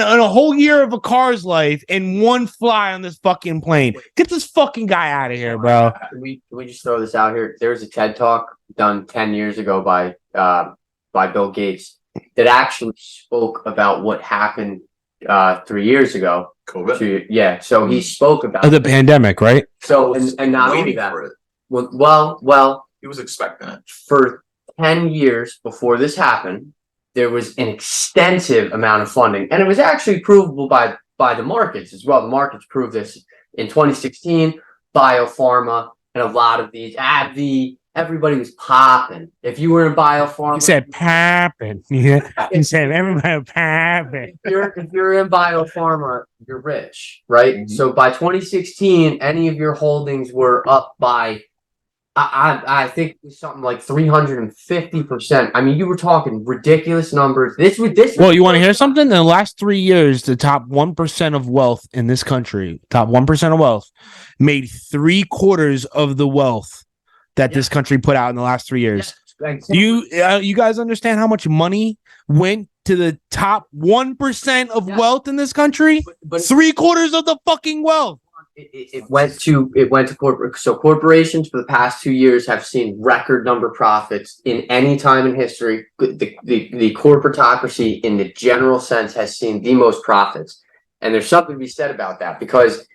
B: a whole year of a car's life in one fly on this fucking plane. Get this fucking guy out of here, bro.
E: Can we just throw this out here? There was a TED talk done 10 years ago by Bill Gates that actually spoke about what happened 3 years ago.
C: COVID.
E: So he spoke about
B: The pandemic, right?
E: So and not only
C: Waiting
E: that,
C: for it.
E: well,
C: He was expecting it.
E: for 10 years before this happened, there was an extensive amount of funding, and it was actually provable by the markets as well. The markets proved this in 2016. Biopharma and a lot of these AbbVie, everybody was popping. If you were in biopharma,
B: He said popping. Yeah. He said everybody popping.
E: if you're in biopharma, you're rich, right?
C: Mm-hmm.
E: So by 2016, any of your holdings were up by I think it was something like 350%. I mean, you were talking ridiculous numbers.
B: Well, you want to hear something? In the last 3 years, the top 1% of wealth in this country, top 1% of wealth, made 3/4 of the wealth that this country put out in the last 3 years. Do you guys understand how much money went to the top 1% of wealth in this country?
E: But
B: 3/4 of the fucking wealth.
E: it went to corporate. So corporations for the past 2 years have seen record number profits in any time in history. The corporatocracy in the general sense has seen the most profits, and there's something to be said about that because,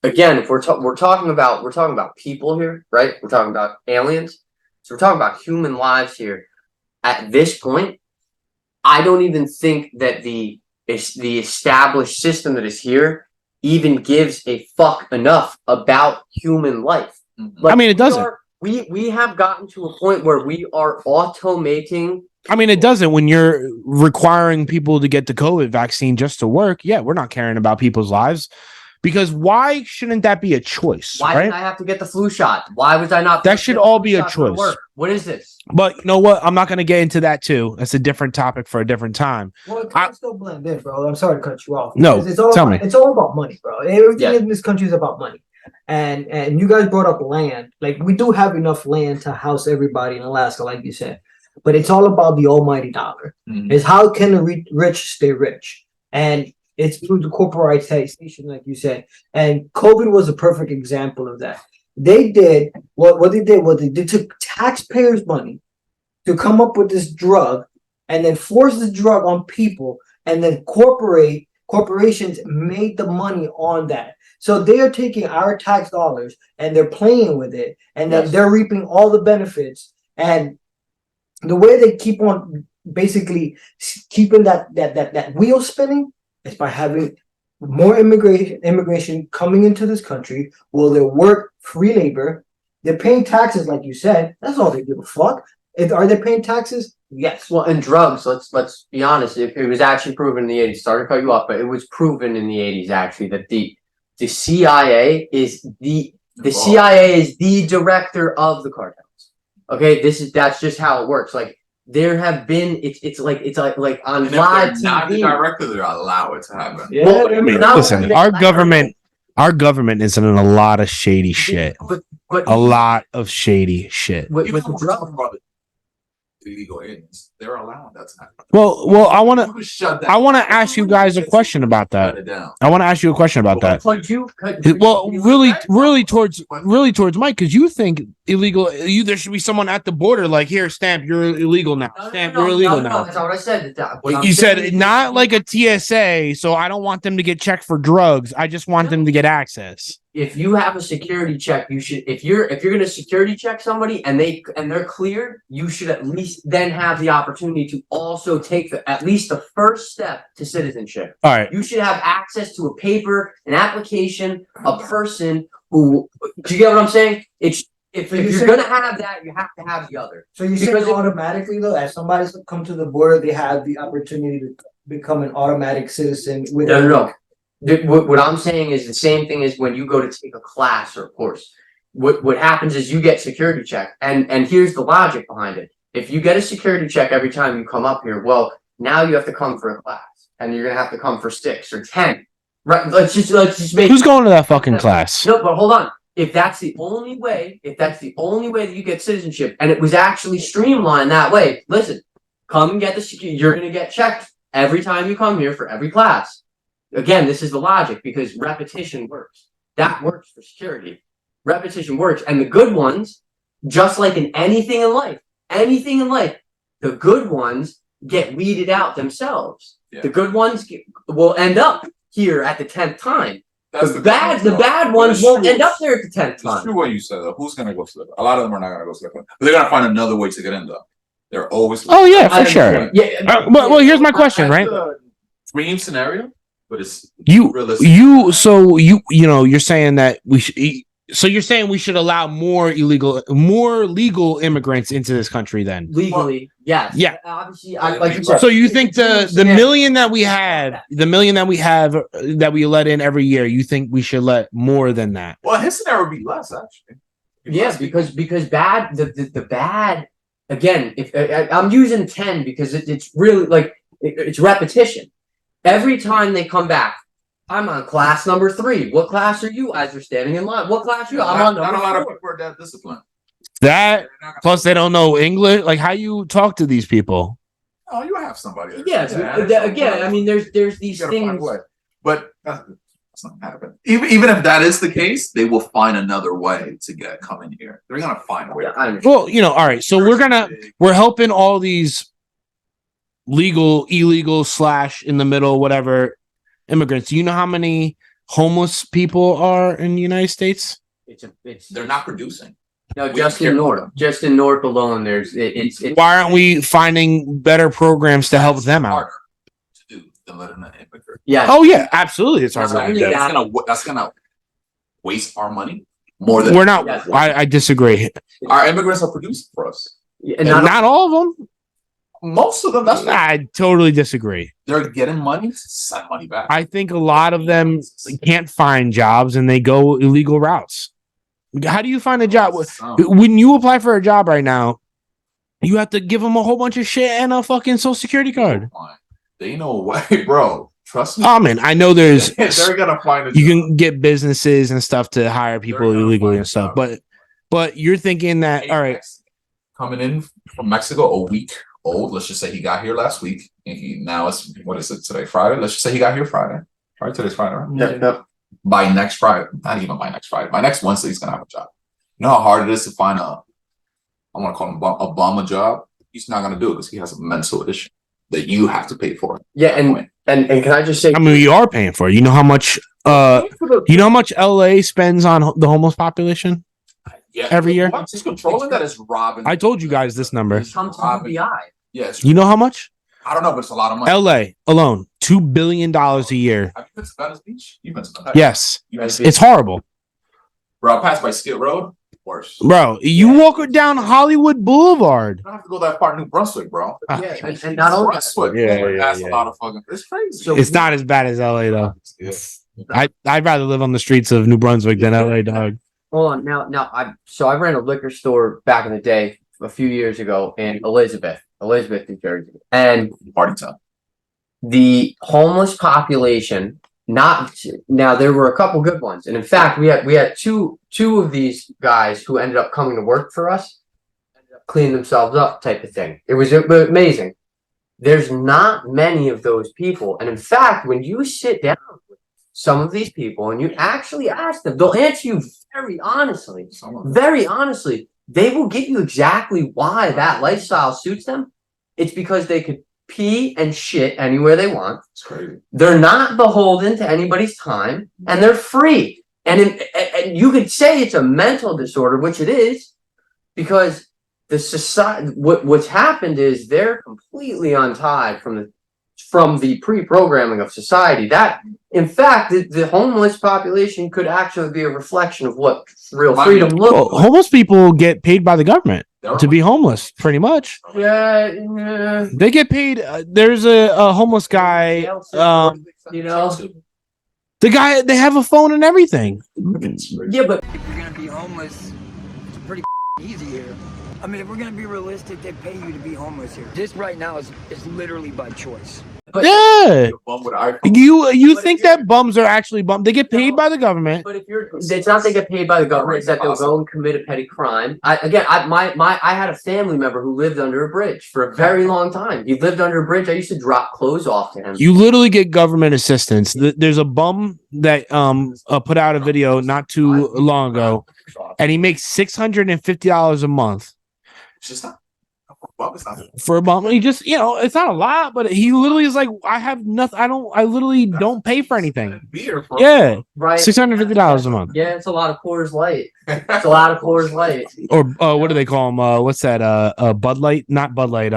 E: again, if we're talking about people here, right? We're talking about aliens. So we're talking about human lives here. At this point, I don't even think that the established system that is here even gives a fuck enough about human life.
B: I mean, it doesn't.
E: We have gotten to a point where we are automating.
B: I mean, it doesn't when you're requiring people to get the COVID vaccine just to work. Yeah, we're not caring about people's lives because why shouldn't that be a choice?
E: Why
B: right?
E: did I have to get the flu shot? Why was I not?
B: That should all be a choice.
E: What is this?
B: But you know what? I'm not going to get into that too. That's a different topic for a different time.
D: Well, it can still blend in, bro. I'm sorry to cut you off.
B: No,
D: It's all
B: tell
D: about,
B: me.
D: It's all about money, bro. Everything
E: Yeah.
D: in this country is about money. And you guys brought up land. Like, we do have enough land to house everybody in Alaska, like you said. But it's all about the almighty dollar.
C: Mhm.
D: Is how can the rich stay rich? And it's through the corporatization, like you said. And COVID was a perfect example of that. They did what they did was they took taxpayers' money to come up with this drug and then force the drug on people, and then corporations made the money on that. So they are taking our tax dollars and they're playing with it, and then
E: Yes.
D: they're reaping all the benefits. And the way they keep on basically keeping that wheel spinning is by having more immigration coming into this country. Will they work free labor? They're paying taxes, like you said. That's all they give a fuck. Are they paying taxes? Yes.
E: Well, and drugs. Let's be honest. It was actually proven in the 80s. Sorry to cut you off, but it was proven in the 80s actually that the CIA is the CIA is the director of the cartels. Okay, that's just how it works. Like there have been it's like on
C: And if
E: live
C: they're not the
E: TV.
C: director, they're allowed it to happen.
D: Yeah,
E: Well,
B: I mean,
E: not
B: listen,
E: only
B: our
E: that,
B: government is in a lot of shady shit.
E: But
B: A lot of shady shit.
E: with
C: Even
E: the
C: when we're
E: drug.
C: talking about the illegal aliens, they're allowing that to happen.
B: Well, I want to
C: You shut that-
B: I want to ask you guys a question about that.
C: Shut it down.
B: I want to ask you a question about that. Well, really towards Mike, because you think illegal. There should be someone at the border, like, here, Stamp, you're illegal now. Stamp, you're illegal now.
E: That's not what I said. What I'm
B: You
E: saying
B: said
E: is-
B: not like a TSA, so I don't want them to get checked for drugs. I just want them to get access.
E: If you have a security check, you should. If you're going to security check somebody and they're cleared, you should at least then have the opportunity to also take at least the first step to citizenship.
B: All right.
E: You should have access to a paper, an application, a person who. Do you get what I'm saying? If you're going to have that, you have to have the other.
D: So you say
E: Because it-
D: automatically though, as somebody's come to the border, they have the opportunity to become an automatic citizen with
E: No. What I'm saying is the same thing as when you go to take a class or a course. What happens is you get security check, and here's the logic behind it. If you get a security check every time you come up here, well, now you have to come for a class, and you're gonna have to come for 6 or 10. Right? Let's just make.
B: Who's going to that fucking class?
E: No, but hold on. If that's the only way that you get citizenship, and it was actually streamlined that way, listen, come and get the security. You're gonna get checked every time you come here for every class. Again, this is the logic because repetition works. That works for security. Repetition works. And the good ones, just like in anything in life, the good ones get weeded out themselves.
C: Yeah.
E: The good ones will end up here at the 10th time.
C: That's
E: The bad ones won't end up there at the 10th
C: It's
E: time.
C: true what you said though. Who's gonna go to the? A lot of them are not gonna go to the. But they're gonna find another way to get in though. They're always.
B: Oh yeah,
E: I
B: for sure.
E: understand. Yeah.
B: Well, here's my question,
C: That's
B: right?
C: the dream scenario, but it's
B: You
C: realistic.
B: you're saying that we should. So you're saying we should allow more legal immigrants into this country then?
E: Legally, yes.
B: Yeah.
E: Obviously, like you said.
B: So you think the
E: Yeah.
B: million that we have, that we let in every year, you think we should let more than that?
C: Well, his scenario would be less actually.
E: Yeah, because bad the bad again. If I'm using 10 because it's really like it's repetition. Every time they come back, I'm on class number 3. What class are you? As you're standing in line, what class are you? I'm on
C: Not a
E: number
C: lot of
E: 4.
C: people are that disciplined.
B: That plus they don't know English. Like, how you talk to these people?
C: Oh, you have somebody. There.
E: Yes, again. I mean, there's these
C: You gotta find a
E: things.
C: way. But that's not gonna happen. Even if that is the case, they will find another way to come in here. They're gonna find a way.
E: Yeah, I understand.
B: Well, all right. So we're helping all these legal, illegal / in the middle, whatever immigrants. Do you know how many homeless people are in the United States?
C: They're not producing.
E: No,
C: We
E: just
C: care
E: in
C: about
E: North,
C: them.
E: just in North alone. There's it's
B: Why aren't we finding better programs to help them out?
C: Harder to do. than letting an immigrant.
E: Yeah.
B: Oh yeah, absolutely. It's
E: Not
B: harder.
E: only
B: to
E: that-
C: That's gonna waste our money more than
B: We're not.
E: Yes.
B: I disagree.
C: our immigrants are producing for us.
E: And
B: Not all of them.
C: Most of them, that's what
B: I totally disagree.
C: they're getting money to send money back.
B: I think a lot of them can't find jobs and they go illegal routes. How do you find a job? When you apply for a job right now, you have to give them a whole bunch of shit and a fucking social security card.
C: They know what, bro. Trust me.
B: Oh man, I know there's
C: They're gonna find a
B: you
C: job.
B: can get businesses and stuff to hire people
C: They're gonna
B: illegally
C: find
B: and
C: a
B: stuff,
C: job.
B: but you're thinking that all right,
C: Coming in from Mexico a week old. Let's just say he got here last week. And he now it's what is it today? Friday. Let's just say he got here Friday. Right, today's Friday, right?
E: no.
C: By next Friday, not even by next Friday. By next Wednesday, he's gonna have a job. You know how hard it is to find I want to call him a bum a job. He's not gonna do it because he has a mental issue that you have to pay for.
E: Yeah, and can I just say,
B: I mean you are paying for it. You know how much you know how much LA spends on the homeless population?
C: Yeah,
B: Every year?
C: Once he's controlling that is robbing.
B: I told you guys this number.
C: It's
E: come to
C: robbing.
E: UBI.
C: Yes,
B: You know how much?
C: I don't know, but it's a lot of money.
B: LA alone, $2 billion a year.
C: Have you been to Venice Beach? You've been to Venice.
B: Yes.
C: You've been to-
B: It's horrible.
C: Bro, I passed by Skid Road. Worse. You
B: Bro, you walk down Hollywood Boulevard.
C: don't have to go that far, New Brunswick, bro.
B: Ah.
E: Yeah, and not only that,
C: Brunswick.
B: Yeah,
C: That's
B: yeah.
C: a lot of fucking. It's crazy.
E: So-
B: It's not as bad as LA though.
C: Yeah.
B: I'd rather live on the streets of New Brunswick than LA, dog.
E: hold on now. I ran a liquor store back in the day a few years ago in Elizabeth, New Jersey, and
C: Party time.
E: the homeless population. Not now. There were a couple good ones, and in fact, we had two of these guys who ended up coming to work for us, ended up cleaning themselves up, type of thing. It was amazing. There's not many of those people, and in fact, when you sit down with some of these people and you actually ask them, they'll answer you very honestly. Very honestly, they will give you exactly why that lifestyle suits them. It's because they could pee and shit anywhere they want.
C: It's crazy.
E: They're not beholden to anybody's time, and they're free. And you could say it's a mental disorder, which it is, because the society. What's happened is they're completely untied from the pre-programming of society. That, in fact, the homeless population could actually be a reflection of what real freedom looks
B: Well,
E: like.
B: homeless people get paid by the government
C: They're
B: to be homeless, pretty much.
E: Yeah,
B: They get paid. There's a homeless guy.
E: you know.
B: The guy, they have a phone and everything.
E: Yeah, but
I: If you're gonna be homeless, it's pretty easy here. I mean, if we're gonna be realistic, they pay you to be homeless here. This right now is literally by choice.
B: Yeah.
C: Bum with iPhone.
B: You think that bums are actually bums? They get paid by the government.
E: But if it's not they get paid by the government, it's that they'll go and commit a petty crime. I had a family member who lived under a bridge for a very long time. He lived under a bridge. I used to drop clothes off to him.
B: You literally get government assistance. There's a bum that put out a video not too long ago, and he makes $650 a month
C: It's just not. Bum, it's not.
B: for a bum. He just, it's not a lot, but he literally is like, I have nothing. I literally don't pay for anything.
C: Beer, bro.
B: Yeah,
E: Right?
B: $650 a month.
E: Yeah, it's a lot of Coors Light. It's a lot of Coors Light.
B: Or what do they call them? What's that? Bud Light? Not Bud Light.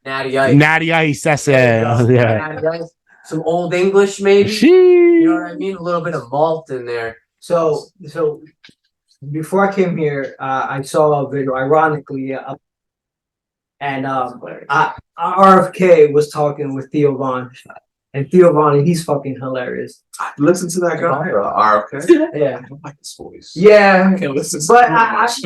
E: Natty Ice.
B: Natty Ice. That's it. Yeah.
E: Natty Ice. Some Old English, maybe.
B: She.
E: You know what I mean? A little bit of malt in there.
D: So before I came here, I saw a video, ironically, and RFK was talking with Theo Von, and Theo Von, he's fucking hilarious.
C: Listen to that guy. RFK.
D: Yeah,
C: I don't like his voice.
D: yeah,
C: I can't listen to
D: But
C: him
D: I
C: much.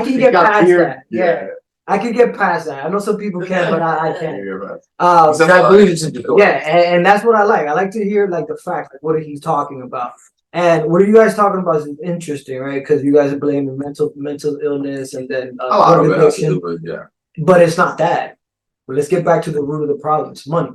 D: can get
E: got
D: past
E: beard.
D: that. Yeah, I can get past that. I know some people can, but I can't.
C: You're right.
E: I believe it's a
D: Yeah, and that's what I like. I like to hear like the facts, like what he's talking about. And what are you guys talking about is interesting, right? Because you guys are blaming mental illness and then
C: A lot of
D: drug
C: it has to
D: addiction.
C: do with, yeah.
D: But it's not that. But let's get back to the root of the problem. It's money.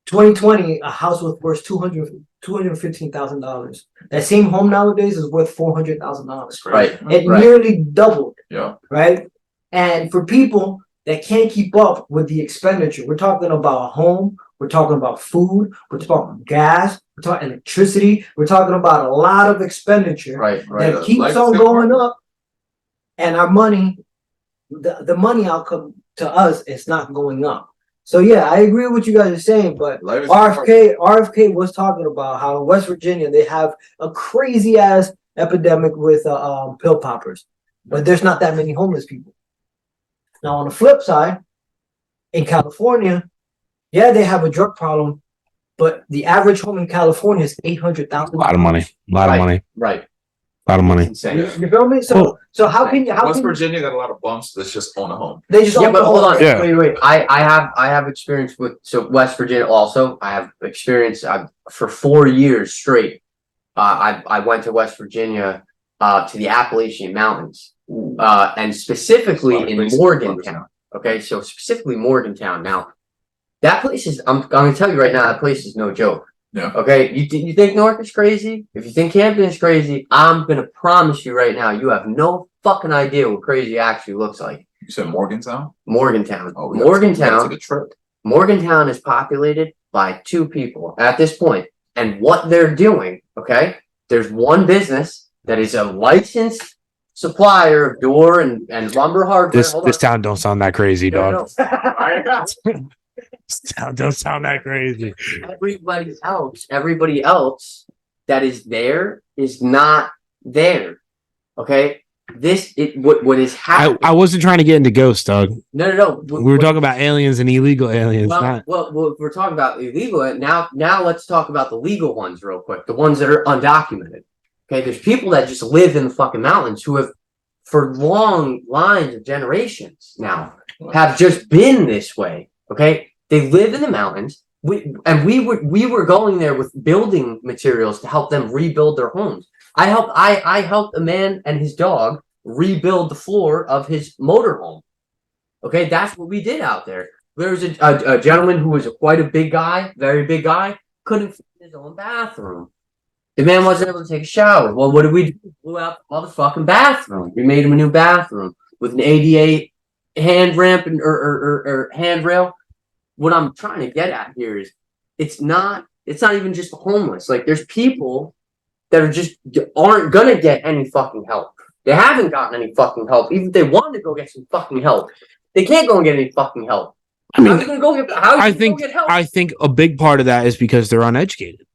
D: 2020, a house was worth $215,000. That same home nowadays is worth $400,000.
E: Right.
D: It
E: Right.
D: nearly doubled,
C: Yeah.
D: right? And for people that can't keep up with the expenditure, we're talking about a home, we're talking about food, we're talking about gas, we're talking electricity, we're talking about a lot of expenditure
E: Right.
D: that keeps on going up, and our money, the money outcome to us is not going up. So yeah, I agree with what you guys are saying, but
C: Life is
D: RFK was talking about how in West Virginia they have a crazy ass epidemic with pill poppers, but there's not that many homeless people. Now on the flip side, in California, yeah, they have a drug problem, but the average home in California is $800,000.
B: A lot of money. A lot of money.
E: Right.
B: A lot of money.
E: Insane.
D: You feel me? So how can you
C: West Virginia got a lot of bumps. Let's just own a home.
D: they just
E: Yeah, but hold on.
B: Yeah.
E: Wait. I have experience with West Virginia also. I have experience for 4 years straight. I went to West Virginia to the Appalachian Mountains. And specifically in Morgantown. Okay, so specifically Morgantown. Now, that place is I'm gonna tell you right now, that place is no joke.
C: Yeah.
E: Okay, you think Newark is crazy? If you think Hampton is crazy, I'm gonna promise you right now, you have no fucking idea what crazy actually looks like.
C: You said Morgantown?
E: Morgantown.
C: Oh, we gotta
E: Morgantown.
C: take a trip.
E: Morgantown is populated by 2 people at this point. And what they're doing, okay? There's one business that is a licensed supplier of door and lumber hardware.
B: This town don't sound that crazy,
E: No,
B: dog.
E: no.
B: This town don't sound that crazy.
E: Everybody else that is there is not there. Okay? What is happening?
B: I wasn't trying to get into ghosts, dog.
E: No.
B: We were talking about aliens and illegal aliens.
E: Well, we're talking about illegal. Now let's talk about the legal ones real quick. The ones that are undocumented. Okay, there's people that just live in the fucking mountains who have, for long lines of generations now, have just been this way. Okay, they live in the mountains. We were going there with building materials to help them rebuild their homes. I helped a man and his dog rebuild the floor of his motorhome. Okay, that's what we did out there. There was a gentleman who was quite a big guy, very big guy, couldn't fit in his own bathroom. The man wasn't able to take a shower. Well, what did we do? We blew out the motherfucking bathroom. We made him a new bathroom with an ADA hand ramp or handrail. What I'm trying to get at here is it's not even just the homeless. Like there's people that aren't gonna get any fucking help. They haven't gotten any fucking help. Even if they wanted to go get some fucking help, they can't go and get any fucking help.
B: I mean,
E: how are they gonna go get? How are they gonna go get help?
B: I think a big part of that is because they're uneducated,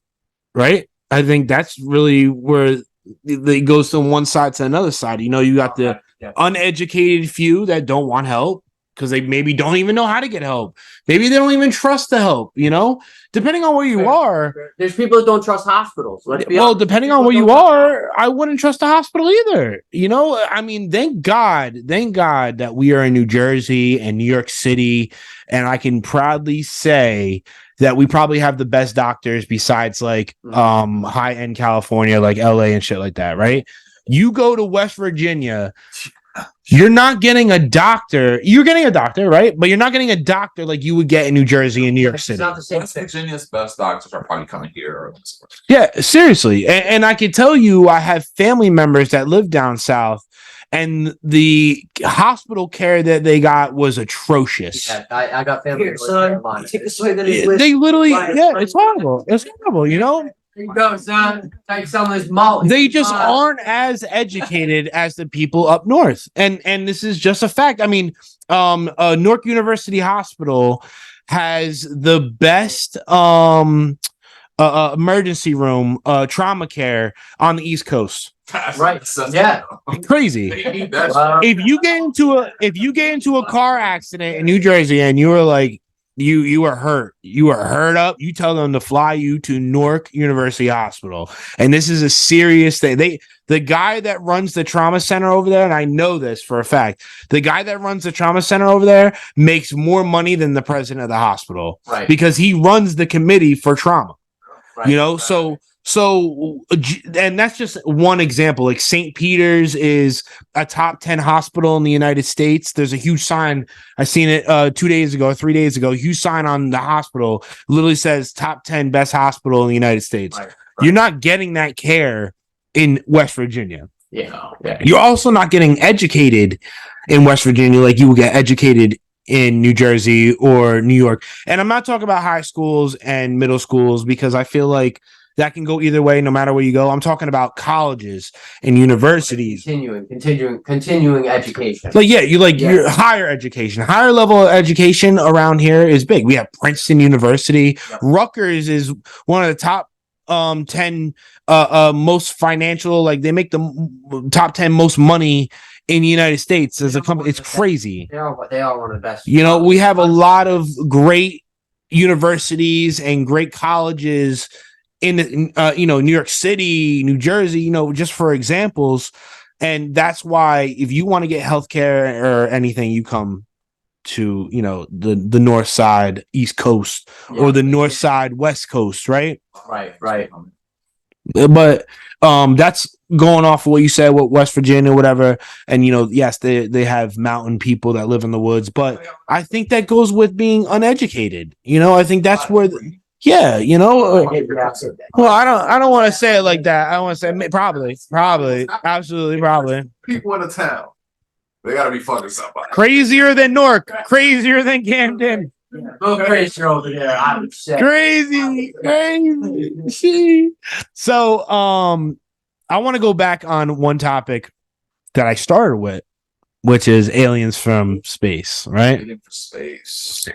B: right? I think that's really where it goes from one side to another side. You know, you got the uneducated few that don't want help because they maybe don't even know how to get help. Maybe they don't even trust the help, you know, depending on where you are.
E: There's people that don't trust hospitals.
B: Well, depending on where you are, I wouldn't trust a hospital either. You know, I mean, thank God that we are in New Jersey and New York City. And I can proudly say that we probably have the best doctors besides like high-end California, like LA and shit like that, right? You go to West Virginia, you're not getting a doctor. You're getting a doctor, right? But you're not getting a doctor like you would get in New Jersey and New York City.
E: It's not the same
C: West
E: thing.
C: Virginia's best doctors are probably coming here. Or
B: Yeah, seriously. And I can tell you, I have family members that live down south, and the hospital care that they got was atrocious.
E: Yeah, I got family.
D: Here, son, take a swig of this.
B: They literally, it's horrible. It's horrible, you know?
E: Here you go, son. Take some of this malt.
B: They just aren't as educated as the people up north. And this is just a fact. I mean, Newark University Hospital has the best emergency room trauma care on the East Coast.
E: Right. Yeah.
B: Crazy.
C: They need that
E: Wow.
C: shit.
B: If you get into a car accident in New Jersey and you were like you were hurt up, you tell them to fly you to Newark University Hospital. And this is a serious thing. The guy that runs the trauma center over there, and I know this for a fact, the guy that runs the trauma center over there makes more money than the president of the hospital.
E: Right.
B: Because he runs the committee for trauma.
E: Right.
B: You know, so, and that's just one example. Like St. Peter's is a top 10 hospital in the United States. There's a huge sign. I seen it 2 days ago, 3 days ago. Huge sign on the hospital literally says top 10 best hospital in the United States.
E: Right.
B: You're not getting that care in West Virginia.
E: Yeah.
B: You're also not getting educated in West Virginia like you would get educated in New Jersey or New York. And I'm not talking about high schools and middle schools because I feel like that can go either way, no matter where you go. I'm talking about colleges and universities.
E: Continuing education.
B: Like, yeah, your higher education, higher level of education around here is big. We have Princeton University.
E: Yep.
B: Rutgers is one of the top 10 most financial, like they make the top 10 most money in the United States as a company. It's crazy.
E: They are one of the best.
B: You know, we have a lot of great universities and great colleges in New York City, New Jersey, just for examples. And that's why if you want to get healthcare or anything, you come to, the north side, East Coast, or the north side, West Coast, right?
E: Right.
B: But that's going off of what you said with West Virginia, whatever. And yes, they have mountain people that live in the woods, but I think that goes with being uneducated. I think that's where well, I don't want to say it like that. I want to say probably, absolutely, probably.
C: People in the town, they gotta be fucking somebody.
B: Crazier than Newark, crazier than Camden.
E: Go crazy over there, I would say.
B: Crazy. So, I want to go back on one topic that I started with, which is aliens from space, right?
C: Alien for space.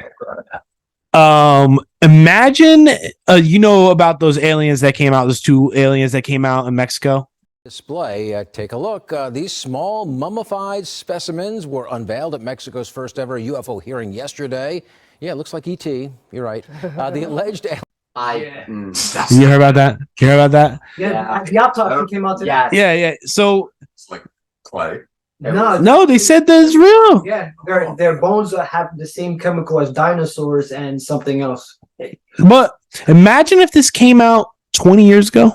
B: Imagine, about those aliens that came out, those 2 aliens that came out in Mexico.
J: Display. Take a look. These small mummified specimens were unveiled at Mexico's first ever UFO hearing yesterday. Yeah, it looks like ET. You're right. The alleged.
B: You heard about that?
D: Yeah, the autopsy came out today.
B: Yeah. So
C: It's like clay.
B: no, they said that it's real.
D: Yeah, their bones have the same chemical as dinosaurs and something else.
B: But imagine if this came out 20 years ago.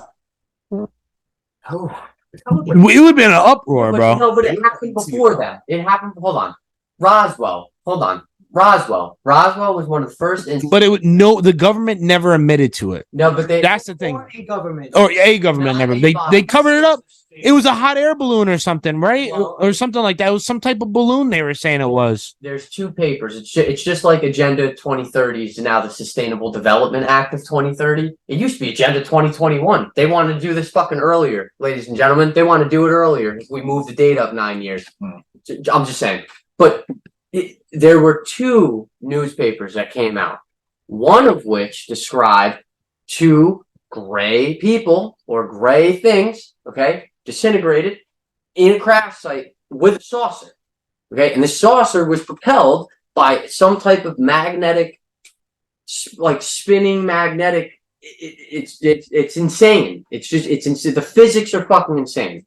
E: Oh.
B: It would have been an uproar, bro.
E: No, but it happened before that. It happened. Hold on. Roswell was one of the first instances.
B: But the government never admitted to it.
E: No, but
B: that's the thing.
D: Or a government.
B: Or a government never. They covered it up. It was a hot air balloon or something, right?
E: Well,
B: or something like that. It was some type of balloon they were saying it was.
E: There's 2 papers. It's just like Agenda 2030 is now the Sustainable Development Act of 2030. It used to be Agenda 2021. They wanted to do this fucking earlier, ladies and gentlemen. They want to do it earlier if we move the date up 9 years. I'm just saying. But there were 2 newspapers that came out, one of which described 2 gray people or gray things, disintegrated in a crash site with a saucer. And the saucer was propelled by some type of magnetic, like spinning magnetic. It's insane. It's insane. The physics are fucking insane.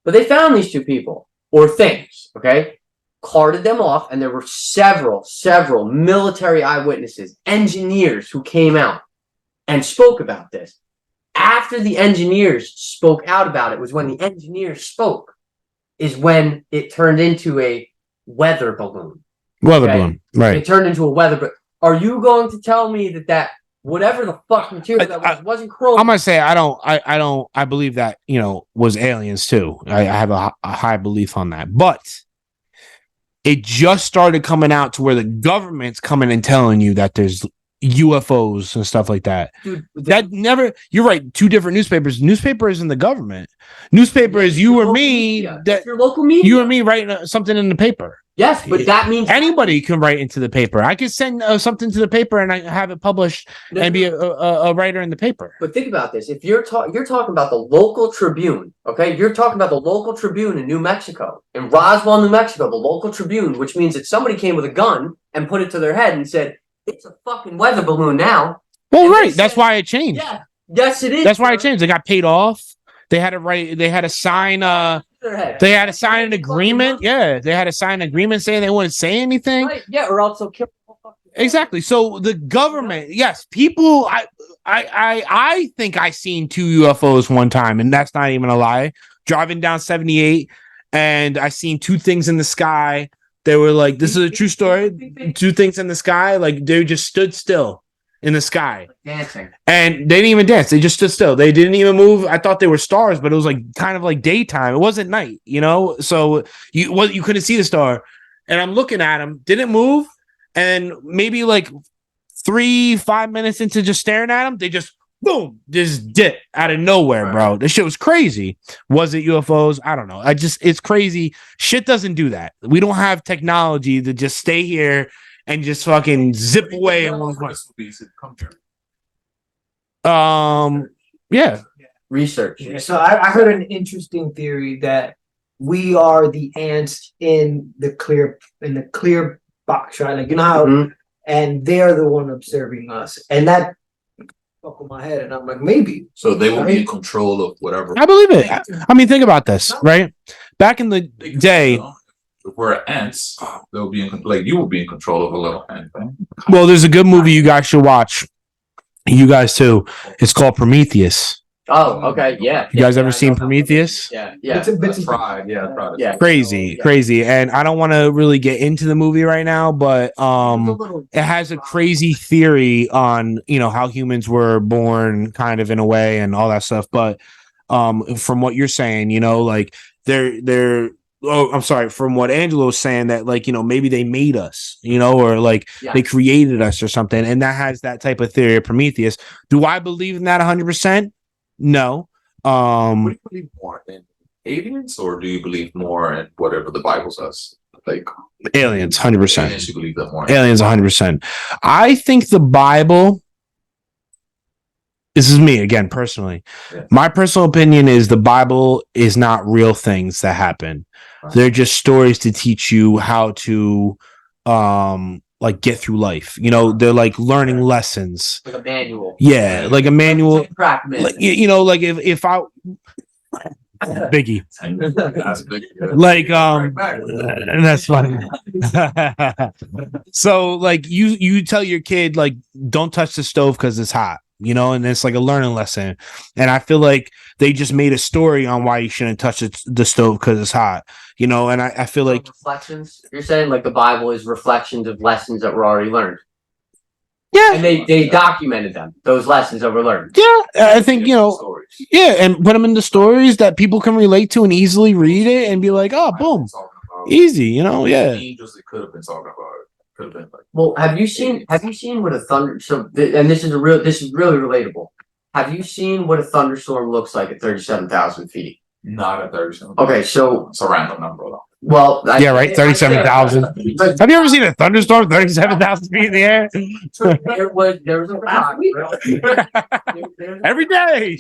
E: But they found these 2 people or things, carted them off, and there were several military eyewitnesses, engineers who came out and spoke about this. After the engineers spoke out about it was when the engineers spoke, is when it turned into a weather balloon.
B: Balloon, right?
E: It turned into a weather balloon. Are you going to tell me that whatever the fuck material that wasn't chrome?
B: I'm gonna say I believe that was aliens too. I have a high belief on that, but it just started coming out to where the government's coming and telling you that there's UFOs and stuff like that.
E: Dude,
B: you're right. 2 different newspapers. Newspaper isn't the government. Newspaper is you or me.
E: That your local media.
B: You or me writing something in the paper.
E: Yes, but that means
B: anybody can write into the paper. I could send something to the paper and I have it published and be a writer in the paper.
E: But think about this. If you're talking about the local Tribune, you're talking about the local Tribune in New Mexico, in Roswell, New Mexico, the local Tribune, which means that somebody came with a gun and put it to their head and said, it's a fucking weather balloon now.
B: Well, right. That's why it changed.
E: Yeah. Yes, it is.
B: That's why it changed. They got paid off. They had to write. They had to sign. They had to sign an agreement. Yeah, they had to sign an agreement saying they wouldn't say anything.
E: Right. Yeah, or else they'll kill.
B: Exactly. So the government, yes, people. I think I seen 2 UFOs one time, and that's not even a lie. Driving down 78, and I seen 2 things in the sky. They were like, this is a true story. 2 things in the sky, like they just stood still in the sky.
E: Dancing.
B: And they didn't even dance. They just stood still. They didn't even move. I thought they were stars, but it was like kind of like daytime. It wasn't night, So you couldn't see the star. And I'm looking at them, didn't move. And maybe like 3-5 minutes into just staring at them, they just boom, just dip out of nowhere, bro. This shit was crazy. Was it UFOs? I don't know. It's crazy. Shit doesn't do that. We don't have technology to just stay here and just fucking zip away in one place. Yeah.
E: Research.
D: Yeah, so I heard an interesting theory that we are the ants in the clear box, right? Like, you know how, and they're the one observing us, and that fuck with my head, and I'm like, maybe.
C: So they will be in control of whatever.
B: I believe it. I mean, think about this, right? Back in the day,
C: If we're ants, they'll be like you will be in control of a little ant. Right?
B: well, there's a good movie you guys should watch. You guys too. It's called Prometheus.
E: Oh, okay, yeah.
B: You guys ever seen Prometheus?
E: Yeah, yeah.
C: Yeah.
B: Crazy. And I don't want to really get into the movie right now, but it has a crazy theory on, you know, how humans were born kind of in a way and all that stuff. But from what you're saying, you know, like they're I'm sorry, from what Angelo was saying, that like, you know, maybe they made us, you know, or like they created us or something. And that has that type of theory of Prometheus. Do I believe in that 100%? No.
C: Do you believe more in aliens, or do you believe more in whatever the Bible says? Like
B: aliens, 100%.
C: Aliens, you believe that more.
B: Aliens, 100%. I think the Bible. This is me again, personally. Yeah. My personal opinion is the Bible is not real things that happen. Right. They're just stories to teach you how to, like get through life. You know, they're like learning lessons.
E: Like a manual.
B: Yeah, like a manual. Like, you know, like if I Biggie. Like that's funny. So like you tell your kid like don't touch the stove because it's hot, you know, and it's like a learning lesson. And I feel like they just made a story on why you shouldn't touch the stove because it's hot, you know. And I feel like
E: reflections. You're saying like the Bible is reflections of lessons that were already learned.
B: Yeah,
E: and they documented them, those lessons that were learned.
B: Yeah, I think, you know, yeah, and put them into stories that people can relate to and easily read it and be like, oh, boom, easy, you know, yeah.
C: Angels, it could have been talking about. Could have been like.
E: Well, have you seen what a thunder? So, and this is really relatable. Have you seen what a thunderstorm looks like at 37,000 feet?
C: Not at 37.
E: Okay, so
C: it's a random number though.
E: Well,
B: yeah, right. 37,000. Have you ever seen a thunderstorm 37,000 feet in the air?
E: there was
B: every day,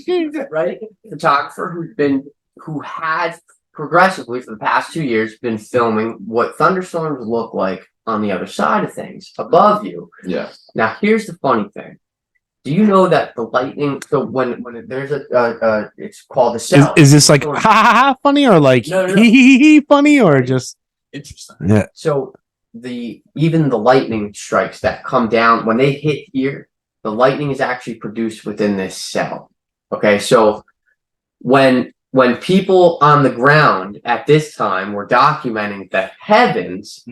E: right? Photographer who had progressively for the past 2 years been filming what thunderstorms look like on the other side of things above you.
C: Yeah.
E: Now, here's the funny thing. Do you know that the lightning? So when there's it's called a cell.
B: Is this like ha ha ha funny or like hee funny or just
C: interesting?
B: Yeah.
E: So even the lightning strikes that come down when they hit here, the lightning is actually produced within this cell. Okay, so when people on the ground at this time were documenting the heavens,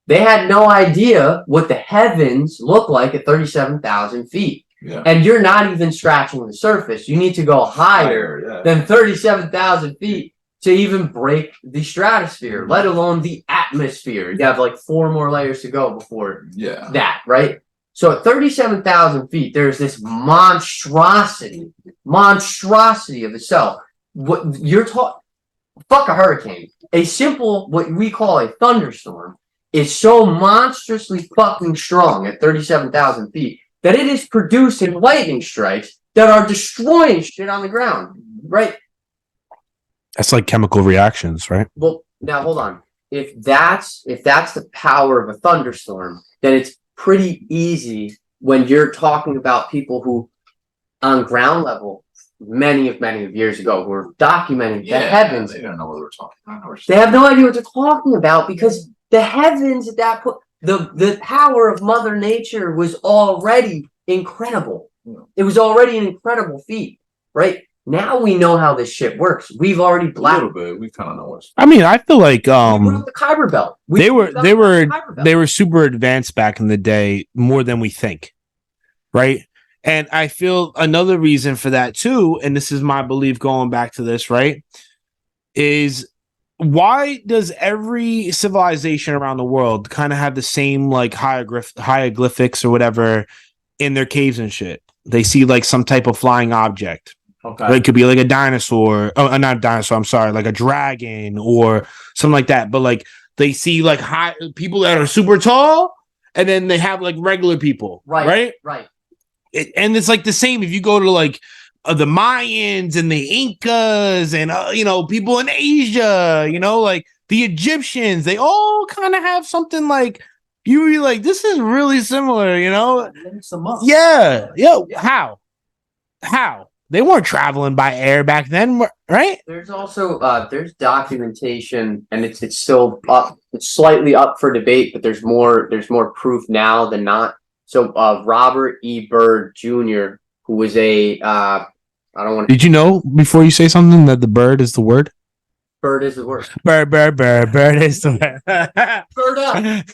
E: they had no idea what the heavens look like at 37,000 feet.
C: Yeah.
E: And you're not even scratching the surface. You need to go higher than 37,000 feet to even break the stratosphere, let alone the atmosphere. You have like 4 more layers to go before that, right? So at 37,000 feet, there's this monstrosity of a cell. What you're talking, fuck a hurricane. A simple, what we call a thunderstorm, is so monstrously fucking strong at 37,000 feet that it is producing lightning strikes that are destroying shit on the ground, right?
B: That's like chemical reactions, right?
E: Well, now hold on. If that's the power of a thunderstorm, then it's pretty easy when you're talking about people who, on ground level, many of years ago, who were documenting the heavens.
C: They don't know what we're talking about.
E: They have no idea what they're talking about because the heavens at that point. The power of Mother Nature was already incredible. It was already an incredible feat, right? Now we know how this shit works. We've already
C: a little bit. We kind of know what's.
B: I mean, I feel like
E: the Kuiper Belt.
B: They were super advanced back in the day, more than we think, right? And I feel another reason for that too, and this is my belief going back to this, right? Is why does every civilization around the world kind of have the same like hieroglyphics or whatever in their caves and shit? they see like some type of flying object.
E: Okay.
B: It could be like a dinosaur. Oh, not a dinosaur. I'm sorry, like a dragon or something like that. But like they see like high people that are super tall, and then they have like regular people. Right. And it's like the same if you go to like the Mayans and the Incas and people in Asia. Like the Egyptians. They all kind of have something like you be like, this is really similar. Yeah. How? They weren't traveling by air back then, right?
E: There's also there's documentation, and it's still up. It's slightly up for debate, but there's more proof now than not. So Robert E. Byrd Jr., who was a I don't want to.
B: Did you know before you say something that the bird is the word?
E: Bird is the word.
B: Bird is the word.
E: Bird up.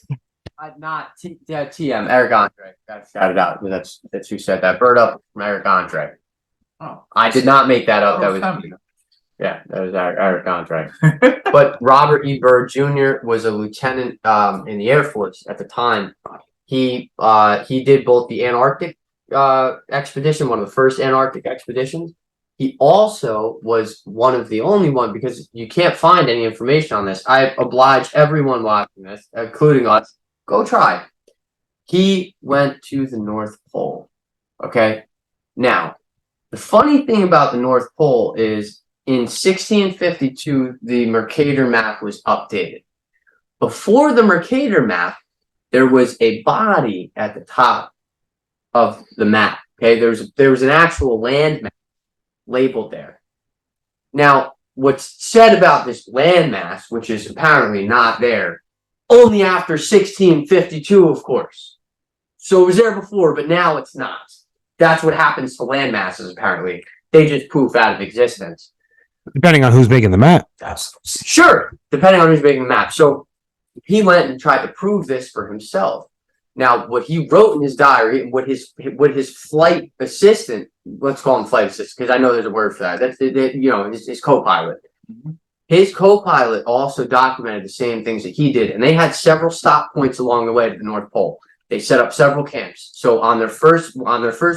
E: Not TM Eric Andre. Got it out. That's who said that. Bird up from Eric Andre.
C: Oh.
E: I did not make that up. That was that was Eric Andre. But Robert E. Byrd Jr. was a lieutenant in the Air Force at the time. He did both the Antarctic expedition, one of the first Antarctic expeditions. He also was one of the only one, because you can't find any information on this. I oblige everyone watching this, including us. Go try. He went to the North Pole. Okay. Now, the funny thing about the North Pole is in 1652, the Mercator map was updated. Before the Mercator map, there was a body at the top of the map. Okay. There was an actual land map labeled there. Now, what's said about this landmass, which is apparently not there, only after 1652, of course. So it was there before, but now it's not. That's what happens to land masses, apparently. They just poof out of existence.
B: Depending on who's making the map.
E: Sure, depending on who's making the map. So he went and tried to prove this for himself. Now, what he wrote in his diary, and what his flight assistant, let's call him flight assistant, because I know there's a word for that. That's his co-pilot. Mm-hmm. His co-pilot also documented the same things that he did, and they had several stop points along the way to the North Pole. They set up several camps. So on their first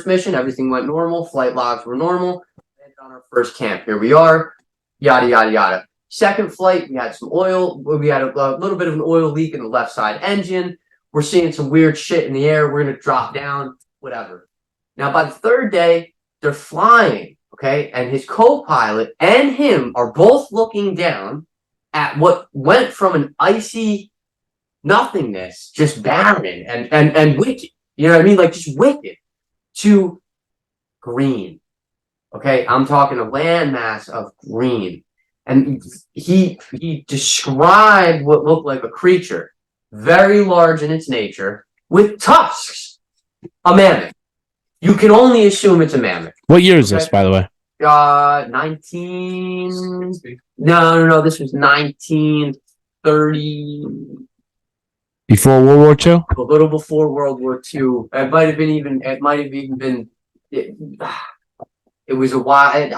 E: mission, everything went normal. Flight logs were normal. Landed on our first camp. Here we are. Yada yada yada. Second flight, we had some oil. We had a little bit of an oil leak in the left side engine. We're seeing some weird shit in the air. We're gonna drop down. Whatever. Now by the third day, they're flying. Okay, and his co-pilot and him are both looking down at what went from an icy nothingness, just barren and wicked. You know what I mean? Like just wicked to green. Okay, I'm talking a landmass of green. And he described what looked like a creature, very large in its nature, with tusks. A mammoth. You can only assume it's a mammoth.
B: What year is this, by the way?
E: 19. No. This was 1930.
B: Before World War II?
E: A little before World War II. It might have even been. It was a while.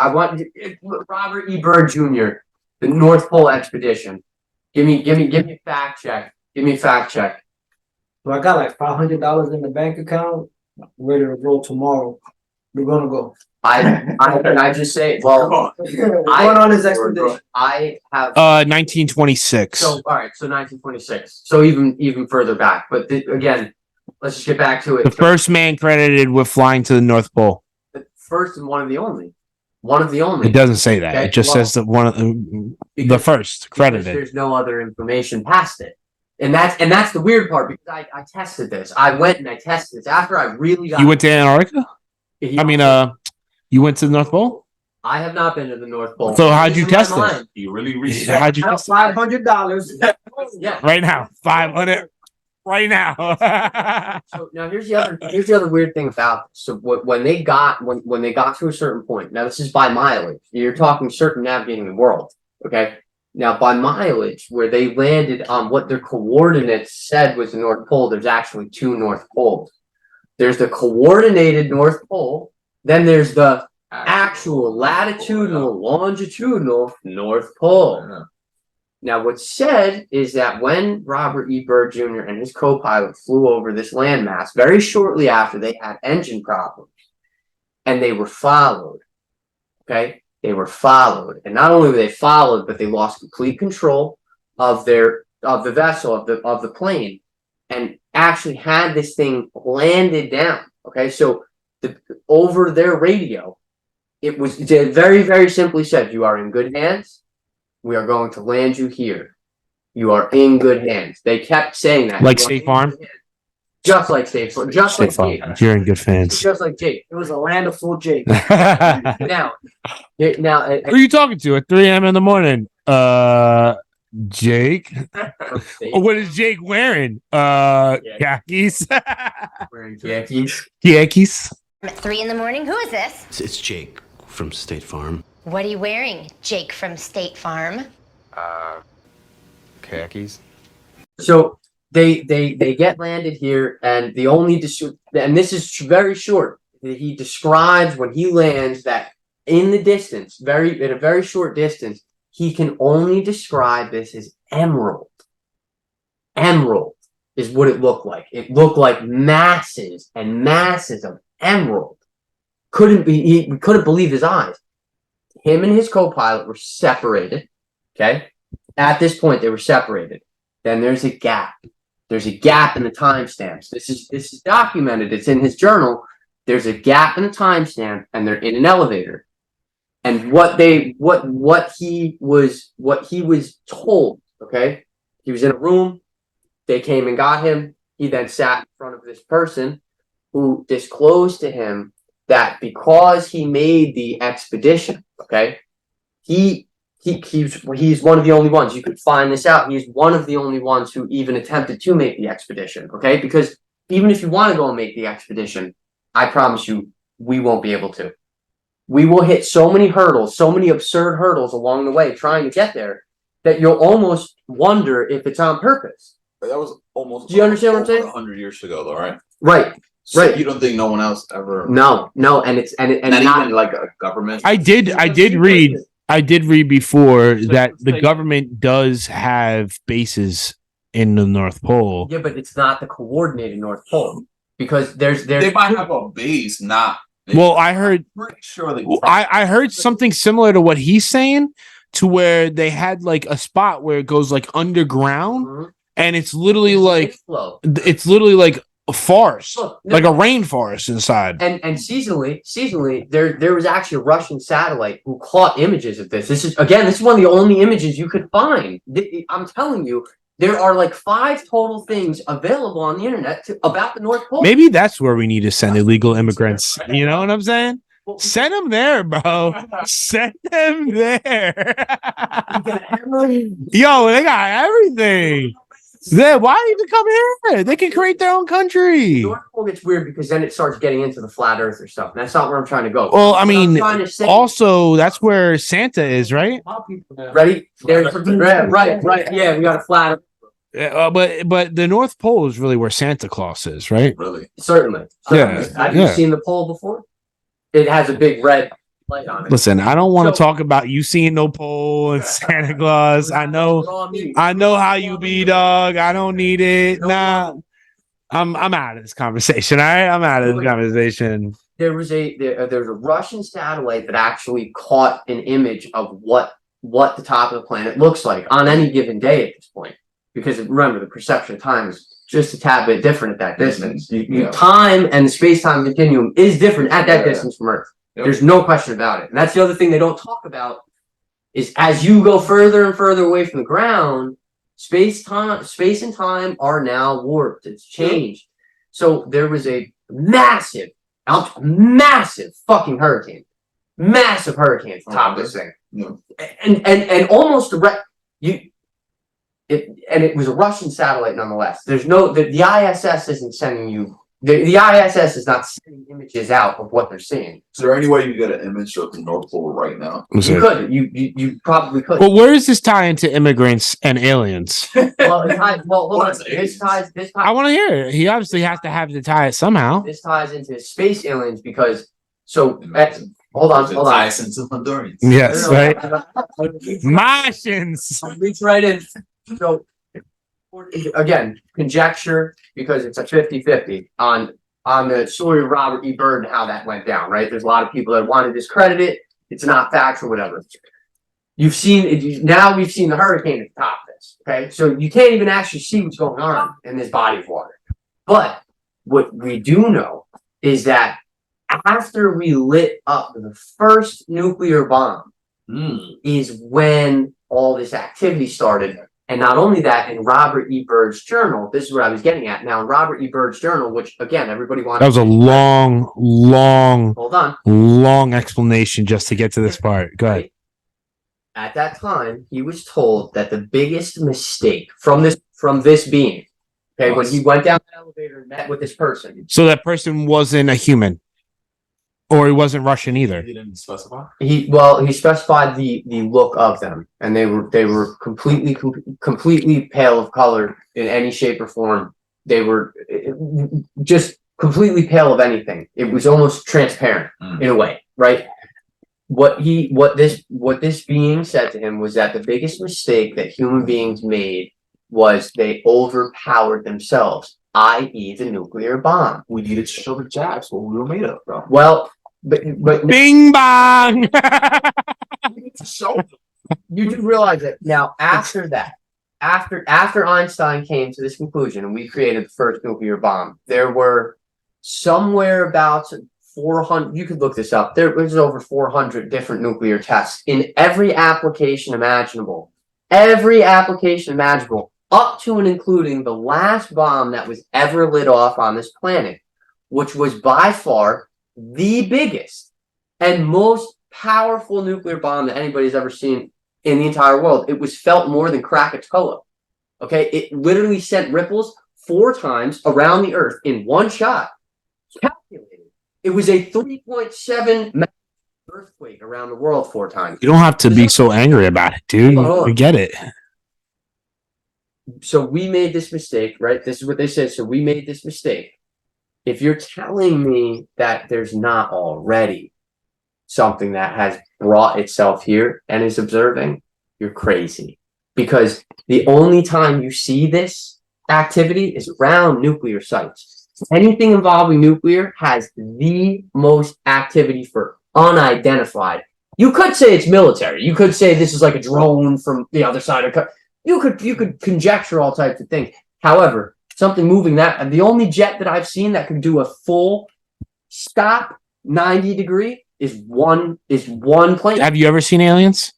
E: Robert E. Byrd Jr., the North Pole expedition. Give me a fact check. Give me a fact check.
D: So I got like $500 in the bank account, ready to roll tomorrow. We're gonna go.
E: I just say, well,
D: going on his expedition.
E: I have
B: 1926.
E: So all right, so 1926. So even further back. But again, let's just get back to it.
B: The first man credited with flying to the North Pole.
E: The first and one of the only. One of the only.
B: It doesn't say that.
E: Okay,
B: it just says that one of the first credited.
E: There's no other information past it. And that's the weird part, because I tested this. I went and I tested this after I really got.
B: You went to Antarctica? You went to the North Pole?
E: I have not been to the North Pole.
B: So how'd you test this?
C: You really reached
B: How'd you test it?
D: $500.
E: Yeah.
B: Right now. 500. Right now.
E: So now here's the other weird thing about this. So when they got to a certain point, now this is by mileage. You're talking circumnavigating the world. Okay. Now by mileage, where they landed on what their coordinates said was the North Pole, there's actually two North Poles. There's the coordinated North Pole. Then there's the actual latitudinal, longitudinal North Pole. Now, what's said is that when Robert E. Byrd Jr. and his co-pilot flew over this landmass, very shortly after they had engine problems, and they were followed. Okay, they were followed, and not only were they followed, but they lost complete control of the vessel of the plane, and actually had this thing landed down. Okay, so over their radio, it very, very simply said, "You are in good hands. We are going to land you here. You are in good hands." They kept saying that.
B: Like State Farm?
E: Just like State Farm. Just like Jake.
B: You're in good fans.
E: Just like Jake.
D: It was a land of full Jake.
E: Now,
B: Who are you talking to at 3 a.m. in the morning? Jake. What is Jake wearing? Khakis.
E: Wearing khakis.
B: Khakis.
K: At 3 in the morning, who is this?
L: It's Jake from State Farm.
K: What are you wearing, Jake from State Farm?
L: Khakis.
E: So they get landed here, and the only and this is very short. He describes when he lands that in the distance, in a very short distance, he can only describe this as emerald. Emerald is what it looked like. It looked like masses and masses of emerald. He couldn't believe his eyes. Him and his co-pilot were separated. Okay. At this point, they were separated. Then there's a gap. There's a gap in the timestamps. This is documented. It's in his journal. There's a gap in the timestamp, and they're in an elevator. And what he was told, okay? He was in a room. They came and got him. He then sat in front of this person who disclosed to him that because he made the expedition, okay, he's one of the only ones. You could find this out. He's one of the only ones who even attempted to make the expedition, okay? Because even if you want to go and make the expedition, I promise you, we won't be able to. We will hit so many hurdles, so many absurd hurdles along the way trying to get there that you'll almost wonder if it's on purpose.
C: But that was almost.
E: Do you understand what I'm saying?
C: 100 years ago, though, right?
E: Right.
C: So
E: right.
C: You don't think no one else ever?
E: No, and
C: not even like a government.
B: I did read before that the government does have bases in the North Pole.
E: Yeah, but it's not the coordinated North Pole because there's
C: they might have a base, not.
B: Well, I heard.
C: Pretty sure they.
B: I heard something similar to what he's saying, to where they had like a spot where it goes like underground, and it's literally like a forest, like a rainforest inside.
E: And seasonally, there was actually a Russian satellite who caught images of this. This is one of the only images you could find. I'm telling you, there are like 5 total things available on the internet about the North Pole.
B: Maybe that's where we need to send illegal immigrants. You know what I'm saying? Send them there, bro. Send them there. Yo, they got everything. Why even come here? They can create their own country.
E: North Pole gets weird because then it starts getting into the flat earther stuff. And that's not where I'm trying to go.
B: Well, I mean, also that's where Santa is, right?
E: Ready? Right. Yeah, we got a flat.
B: But the North Pole is really where Santa Claus is, right?
C: Really?
E: Certainly.
B: Yeah.
E: Have you seen the pole before? It has a big red light on it.
B: Listen, I don't want to talk about you seeing no pole and Santa Claus. I know how you be, dog. I don't need it. Nah, I'm out of this conversation. All right, I'm out of this conversation.
E: There's a Russian satellite that actually caught an image of what the top of the planet looks like on any given day at this point. Because remember, the perception of time is just a tad bit different at that distance. Time and the space-time continuum is different at that distance from Earth. Yep. There's no question about it. And that's the other thing they don't talk about is as you go further and further away from the ground, space and time are now warped. It's changed. So there was a massive fucking hurricane. Massive hurricane at the top of this thing. And almost direct it was a Russian satellite nonetheless. There's no the ISS isn't sending you the ISS is not sending images out of what they're seeing.
C: Is there any way you get an image of the North Pole right now?
E: You could. You probably could.
B: Well, where does this tie into immigrants and aliens?
E: Hold on. This ties.
B: I want to hear it. He obviously has to have to tie it somehow.
E: This ties into space aliens because hold on.
C: Ties into Hondurans.
B: Yes, right. Martians.
E: Reach right in. So again, conjecture because it's a 50-50 on on the story of Robert E. Byrd and how that went down, right? There's a lot of people that want to discredit it. It's not factual, whatever. You've seen it. Now we've seen the hurricane at the top of this. Okay. So you can't even actually see what's going on in this body of water. But what we do know is that after we lit up the first nuclear bomb is when all this activity started. And not only that, in Robert E. Byrd's journal, this is what I was getting at. Now, in Robert E. Byrd's journal, which again, everybody wants.
B: That was a long
E: Hold on.
B: long explanation just to get to this part. Go ahead.
E: At that time, he was told that the biggest mistake from this being, okay, when he went down the elevator and met with this person.
B: So that person wasn't a human, or he wasn't Russian either.
C: He didn't specify.
E: He specified the look of them, and they were completely pale of color in any shape or form. They were just completely pale of anything. It was almost transparent in a way, right? What this being said to him was that the biggest mistake that human beings made was they overpowered themselves, i.e., the nuclear bomb.
C: We needed to show the jabs what we were made of, bro.
E: Well, but
B: Bing bong.
E: You do realize that now after that, after Einstein came to this conclusion and we created the first nuclear bomb, there were somewhere about 400, you could look this up, there was over 400 different nuclear tests in every application imaginable, up to and including the last bomb that was ever lit off on this planet, which was by far the biggest and most powerful nuclear bomb that anybody's ever seen in the entire world. It was felt more than Krakatoa. Okay, it literally sent ripples 4 times around the earth in one shot. Calculated. It was a 3.7 earthquake around the world 4 times.
B: You don't have to be so angry about it, dude. We get it.
E: So we made this mistake, right? This is what they said. So we made this mistake. If you're telling me that there's not already something that has brought itself here and is observing, you're crazy. Because the only time you see this activity is around nuclear sites. Anything involving nuclear has the most activity for unidentified. You could say it's military. You could say this is like a drone from the other side of you could conjecture all types of things. However, something moving that, the only jet that I've seen that can do a full stop 90-degree is one plane.
B: Have you ever seen aliens?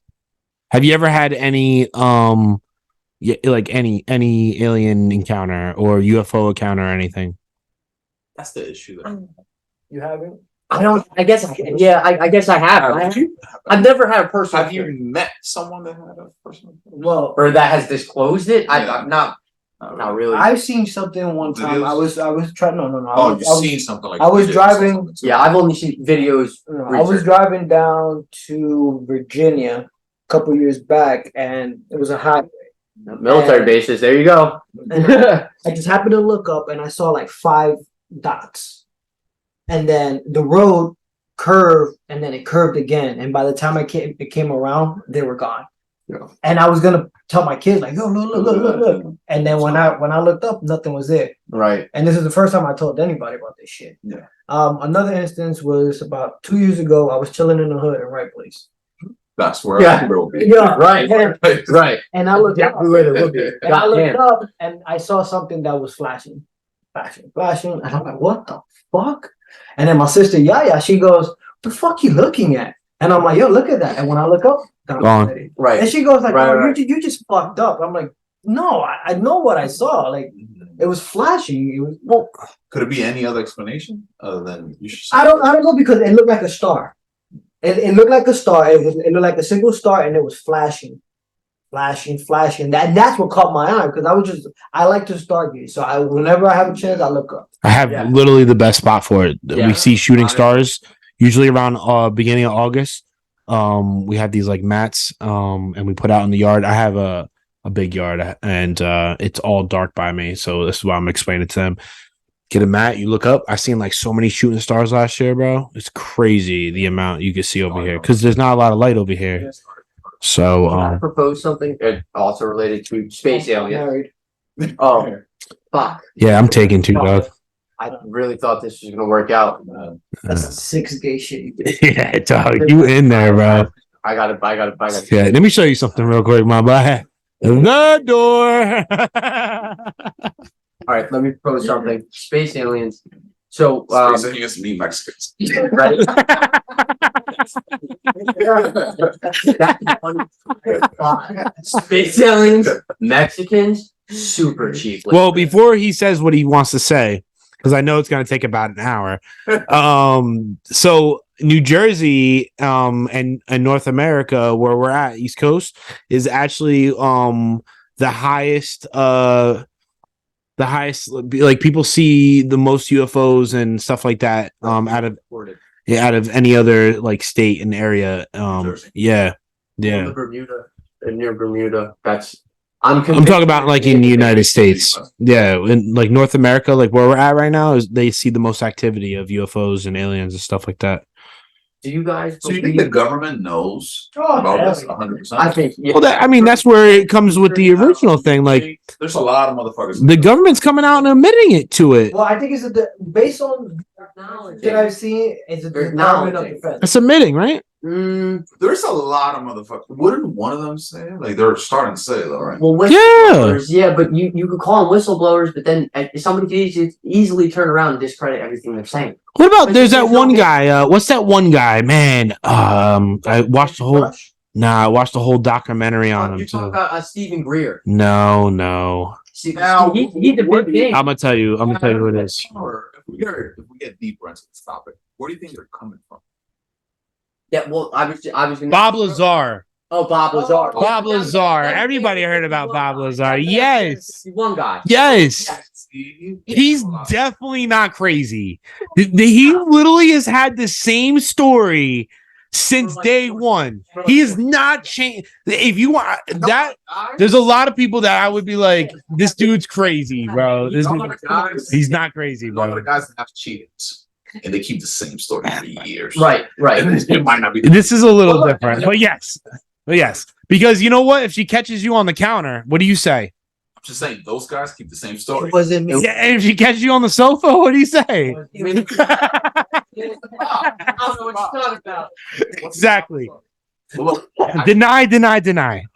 B: Have you ever had any like any alien encounter or UFO encounter or anything?
C: That's the issue.
D: You haven't?
E: I guess I have. I've never had a person.
C: Have you met someone that had a person?
D: Well,
E: or that has disclosed it?
C: Yeah.
E: I'm not really.
D: I've seen something one time. I was trying. No.
C: Oh, you've seen something like.
D: I was driving.
E: Yeah, I've only seen videos.
D: I was driving down to Virginia a couple years back, and it was a highway.
E: Military bases. There you go.
D: I just happened to look up, and I saw like 5 dots, and then the road curved, and then it curved again. And by the time it came around, they were gone. Yeah. And I was gonna tell my kids like, "Yo, look!" And then when I looked up, nothing was there.
E: Right.
D: And this is the first time I told anybody about this shit.
C: Yeah.
D: Another instance was about 2 years ago. I was chilling in the hood in Right Place.
C: That's where
D: Yeah.
C: I will be.
D: Yeah.
E: Right. Right.
D: And I looked up, and I looked up, and I saw something that was flashing. And I'm like, "What the fuck?" And then my sister Yaya, she goes, "What the fuck you looking at?" And I'm like, "Yo, look at that." And when I look up,
B: gone.
E: Right.
D: And she goes like,
E: Right,
D: "Oh,
E: right.
D: you just fucked up." I'm like, "No, I know what I saw. Like, it was flashing. It was
C: Could it be any other explanation other than you should?
D: I don't know, because it looked like a star. It looked like a star. It looked like a single star, and it was flashing. That's what caught my eye, because I like to stargaze. So whenever I have a chance, I look up.
B: I have literally the best spot for it.
E: Yeah.
B: We see shooting stars usually around beginning of August. We have these like mats and we put out in the yard. I have a big yard, and it's all dark by me, so this is why I'm explaining to them. Get a mat, you look up. I seen like so many shooting stars last year, bro. It's crazy the amount you can see over here, because there's not a lot of light over here. So
E: I propose something also related to space aliens. Oh, fuck.
B: yeah, I'm taking 2, dog.
E: I really thought this was gonna work out.
D: That's the six gay shit you did.
B: Yeah, dog, you in there, bro.
E: I got it.
B: Yeah, let me show you something real quick, my boy. The door.
E: All right, let me propose something. Space aliens. So,
C: Space aliens mean Mexicans.
E: right? Space aliens, Mexicans, super cheap.
B: Well, before he says what he wants to say, because I know it's going to take about an hour. So New Jersey, and North America, where we're at, East Coast, is actually the highest. Like people see the most UFOs and stuff like that. Out of any other like state and area. Yeah.
E: Bermuda, near Bermuda.
B: I'm talking about like in the United States. Yeah, in like North America, like where we're at right now, is they see the most activity of UFOs and aliens and stuff like that.
E: Do you guys?
C: So you think the government knows about this 100%?
E: I think. Yeah.
B: Well, I mean, that's where it comes with the original thing. Like,
C: there's a lot of motherfuckers.
B: The government's coming out and admitting it to it.
D: Well, I think it's based on that I've seen, it's a Department of Defense.
B: It's admitting, right?
C: There's a lot of motherfuckers. Wouldn't one of them say it? Like they're starting to say it though, right?
E: Well, whistleblowers, yeah, but you could call them whistleblowers, but then somebody could easily turn around and discredit everything they're saying.
B: What about there's that one guy? What's that one guy? Man, I watched the whole. Nah, I watched the whole documentary on him.
E: You're talking about Stephen Greer.
B: No.
E: See, now he's the big thing.
B: I'm gonna tell you who it is.
C: If we get deeper into this topic, where do you think they're coming from?
E: Yeah, well, I was gonna.
B: Bob Lazar.
E: Oh, Bob Lazar.
B: Bob Lazar. Everybody heard about Bob Lazar. Yes.
E: One guy.
B: Yes. He's definitely not crazy. He literally has had the same story since day one. He is not changed. If you want that, there's a lot of people that I would be like, this dude's crazy, bro. He's not crazy, bro.
C: The guys that have cheated. And they keep the same story for years.
E: Right.
C: It might not be.
B: This is a little different, but yes. Because you know what? If she catches you on the counter, what do you say?
C: I'm just saying those guys keep the same story.
B: Yeah, and if she catches you on the sofa, what do you say?
E: I don't know what you're talking about.
B: Exactly.
C: Well,
B: Deny.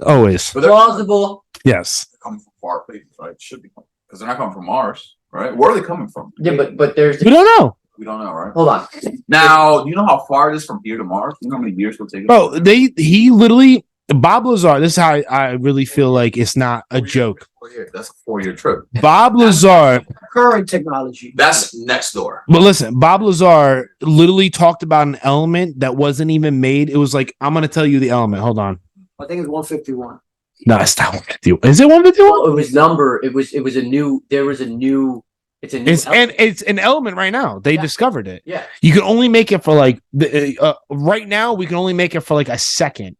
B: Always.
E: Plausible.
B: Yes.
C: They're coming from far places, right? Should be because they're not coming from Mars, right? Where are they coming from?
E: Yeah, but there's.
B: We don't know.
C: We don't know, right?
E: Hold on.
C: Now, do you know how far it is from here to Mars? Do you know how many years it'll take?
B: Bro, he literally Bob Lazar. This is how I really feel like it's not a joke.
C: That's a 4-year trip.
B: Bob Lazar.
D: Current technology.
C: That's next door.
B: But listen, Bob Lazar literally talked about an element that wasn't even made. It was like, I'm gonna tell you the element. Hold on.
D: I think it's 151.
B: No, it's not 151. Is it 151?
E: Well, it was number. It was a new. There was a new. It's a new.
B: It's an element right now. They discovered it.
E: Yeah.
B: You can only make it for like right now. We can only make it for like a second.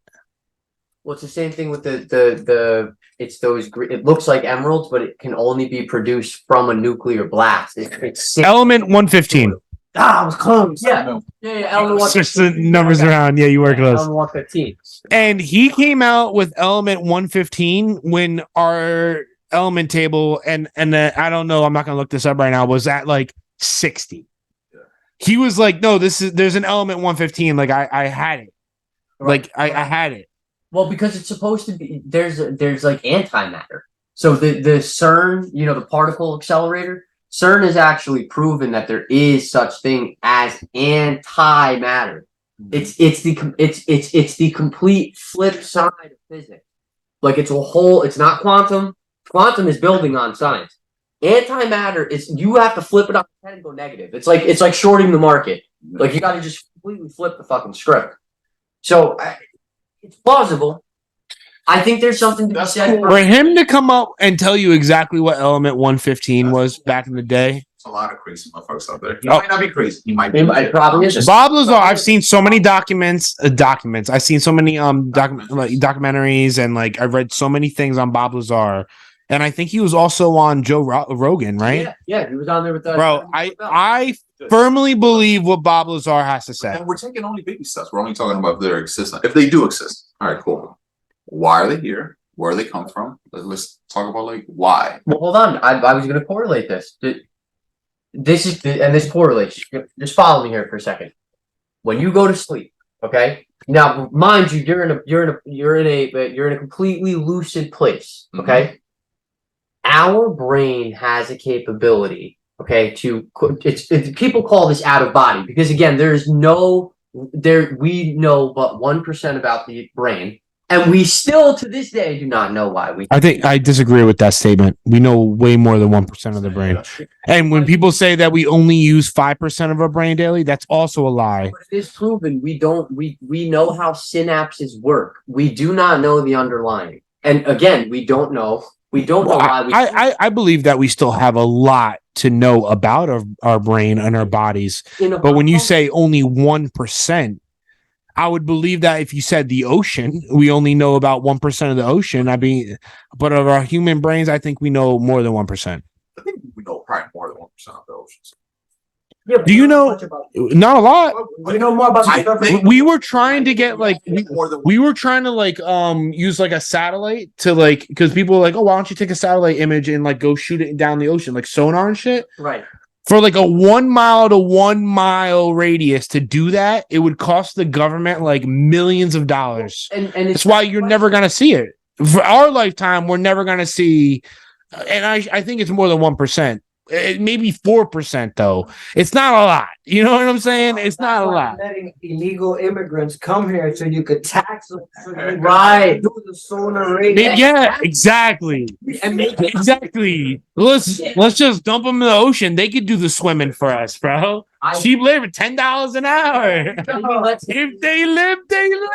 E: Well, it's the same thing with the. It's those. It looks like emeralds, but it can only be produced from a nuclear blast. It's
B: Element 115.
D: I was close.
E: Yeah. Element
B: Switch the numbers around. Yeah, you were close.
E: Element 115.
B: And he came out with element 115 when our element table and I don't know. I'm not gonna look this up right now. Was at like 60. Yeah. He was like, no, there's an element 115. Like I had it. Like I had it.
E: Well, because it's supposed to be there's like antimatter. So the CERN, the particle accelerator, CERN has actually proven that there is such thing as antimatter. It's the complete flip side of physics. Like it's not quantum. Quantum is building on science. Antimatter is you have to flip it on its head and go negative. It's like shorting the market. Like you got to just completely flip the fucking script. So it's plausible. I think there's something to be said
B: for him to come up and tell you exactly what element 115 was back in the day.
C: A lot of crazy motherfuckers out there. He might not be crazy. He might be.
E: It probably is.
B: Bob Lazar. I've seen so many documents. I've seen so many documentaries and like I've read so many things on Bob Lazar, and I think he was also on Joe Rogan, right?
E: Yeah, he was on there with us.
B: Bro, I firmly believe what Bob Lazar has to say.
C: And we're taking only baby steps. We're only talking about their existence. If they do exist, all right, cool. Why are they here? Where they come from? Let's talk about like why.
E: Well, hold on. I was going to correlate this. this correlates. Just follow me here for a second. When you go to sleep, okay. Now, mind you, you're in a completely lucid place, okay. Our brain has a capability, okay, people call this out of body because again, we know but 1% about the brain, and we still to this day do not know why we.
B: I think I disagree with that statement. We know way more than 1% of the brain. And when people say that we only use 5% of our brain daily, that's also a lie.
E: But it is proven we know how synapses work. We do not know the underlying. And again, we don't know. We don't know why we.
B: I believe that we still have a lot to know about our brain and our bodies. But when you say only 1%, I would believe that if you said the ocean, we only know about 1% of the ocean. I mean, but of our human brains, I think we know more than 1%.
C: I think we know probably more than 1% of the oceans.
D: Yeah,
B: do you know? Not a lot.
D: We know more about the
B: We were trying to get like we were trying to like use like a satellite to like because people were like, oh, why don't you take a satellite image and like go shoot it down the ocean like sonar and shit.
E: Right.
B: For like a 1 mile to 1 mile radius to do that, it would cost the government like millions of dollars.
E: And
B: that's why you're never gonna see it. For our lifetime, we're never gonna see. And I think it's more than 1%. Maybe 4% though. It's not a lot. You know what I'm saying? It's not a lot.
D: Letting illegal immigrants come here so you could tax them.
E: Right.
D: Do the sonar radius.
B: Yeah, exactly. Exactly. Let's just dump them in the ocean. They could do the swimming for us, bro. Cheap labor, $10 an hour. If they live, they live.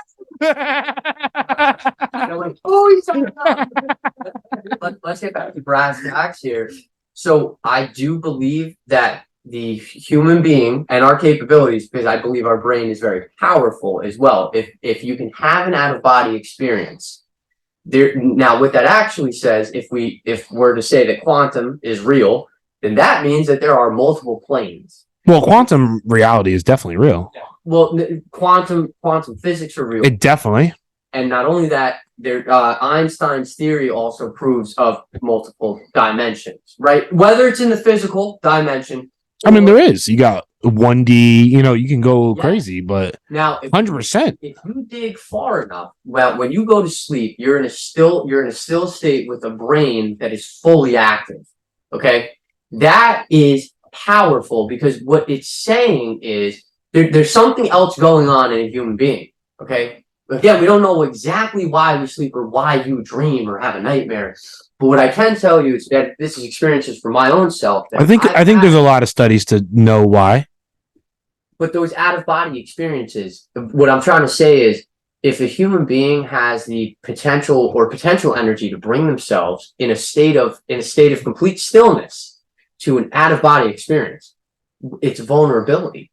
E: Let's get back to brass tacks here. So I do believe that the human being and our capabilities, because I believe our brain is very powerful as well. If you can have an out-of-body experience, there now what that actually says, if we're to say that quantum is real, then that means that there are multiple planes.
B: Well, quantum reality is definitely real.
E: Well, quantum physics are real.
B: It definitely.
E: And not only that, Einstein's theory also proves of multiple dimensions, right? Whether it's in the physical dimension.
B: I mean, there is. You got 1D, you can go crazy, but
E: now
B: 100%.
E: If you dig far enough, well, when you go to sleep, you're in a still state with a brain that is fully active. Okay. That is powerful because what it's saying is there's something else going on in a human being. Okay. Again, we don't know exactly why we sleep or why you dream or have a nightmare. But what I can tell you is that this is experiences for my own self.
B: I think there's a lot of studies to know why.
E: But those out-of-body experiences, what I'm trying to say is if a human being has the potential energy to bring themselves in a state of complete stillness to an out-of-body experience, it's vulnerability.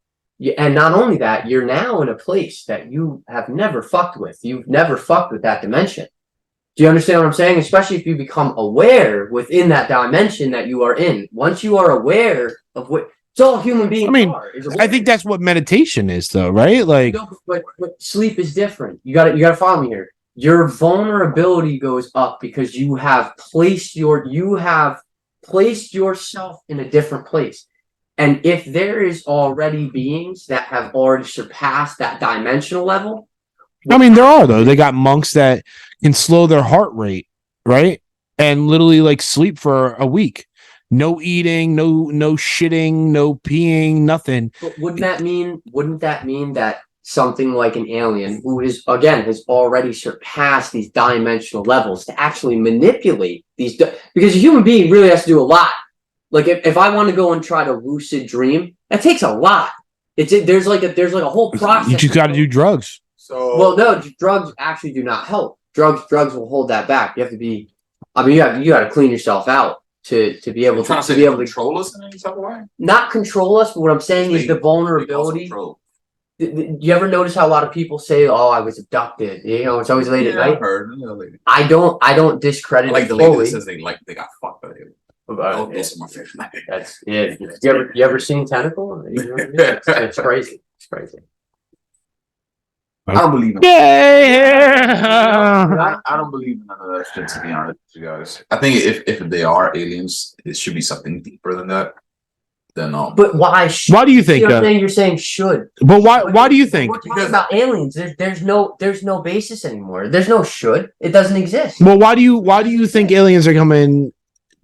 E: And not only that, you're now in a place that you have never fucked with. You've never fucked with that dimension. Do you understand what I'm saying? Especially if you become aware within that dimension that you are in. Once you are aware of what it's all human beings are.
B: I think that's what meditation is, though, right? Like,
E: no, but sleep is different. You gotta follow me here. Your vulnerability goes up because you have placed yourself in a different place. And if there is already beings that have already surpassed that dimensional level.
B: I mean, there are, though. They got monks that can slow their heart rate, right? And literally like sleep for a week. No eating, no shitting, no peeing, nothing.
E: But wouldn't that mean that something like an alien who has already surpassed these dimensional levels to actually manipulate these, because a human being really has to do a lot. Like if I want to go and try to lucid dream, that takes a lot. There's like a whole process.
B: You just got to do drugs.
E: Well, no, drugs actually do not help. Drugs will hold that back. You have to be. I mean, you got to clean yourself out to be able to be able to
C: control us in any type of way.
E: Not control us, but what I'm saying is the vulnerability. You ever notice how a lot of people say, "Oh, I was abducted"? It's always late at night.
C: I've heard.
E: I don't discredit
C: like
E: it
C: the
E: fully.
C: lady that says they got fucked by it. Those are my favorite.
E: That's yeah. You ever seen Tentacle? It's crazy. It's crazy.
C: I don't believe in I don't believe in none of that shit, to be honest with you guys. I think if they are aliens, it should be something deeper than that. then
E: But why?
B: Why do you think?
E: You're saying should.
B: But why do you think?
E: We're talking about aliens. There's no basis anymore. There's no should. It doesn't exist.
B: Well, why do you think aliens are coming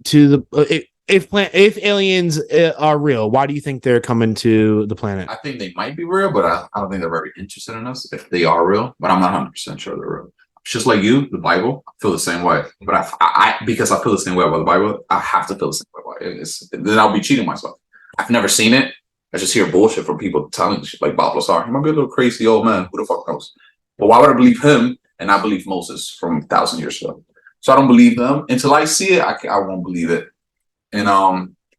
B: to the if aliens are real? Why do you think they're coming to the planet?
C: I think they might be real, but I don't think they're very interested in us if they are real. But I'm not 100% sure they're real. Just like you, the Bible, I feel the same way. But I because I feel the same way about the Bible, I have to feel the same way about it. Then I'll be cheating myself. I've never seen it. I just hear bullshit from people telling shit like Bob Lazar. He might be a little crazy old man. Who the fuck knows? But why would I believe him and not believe Moses from 1,000 years ago? So I don't believe them until I see it. I won't believe it. And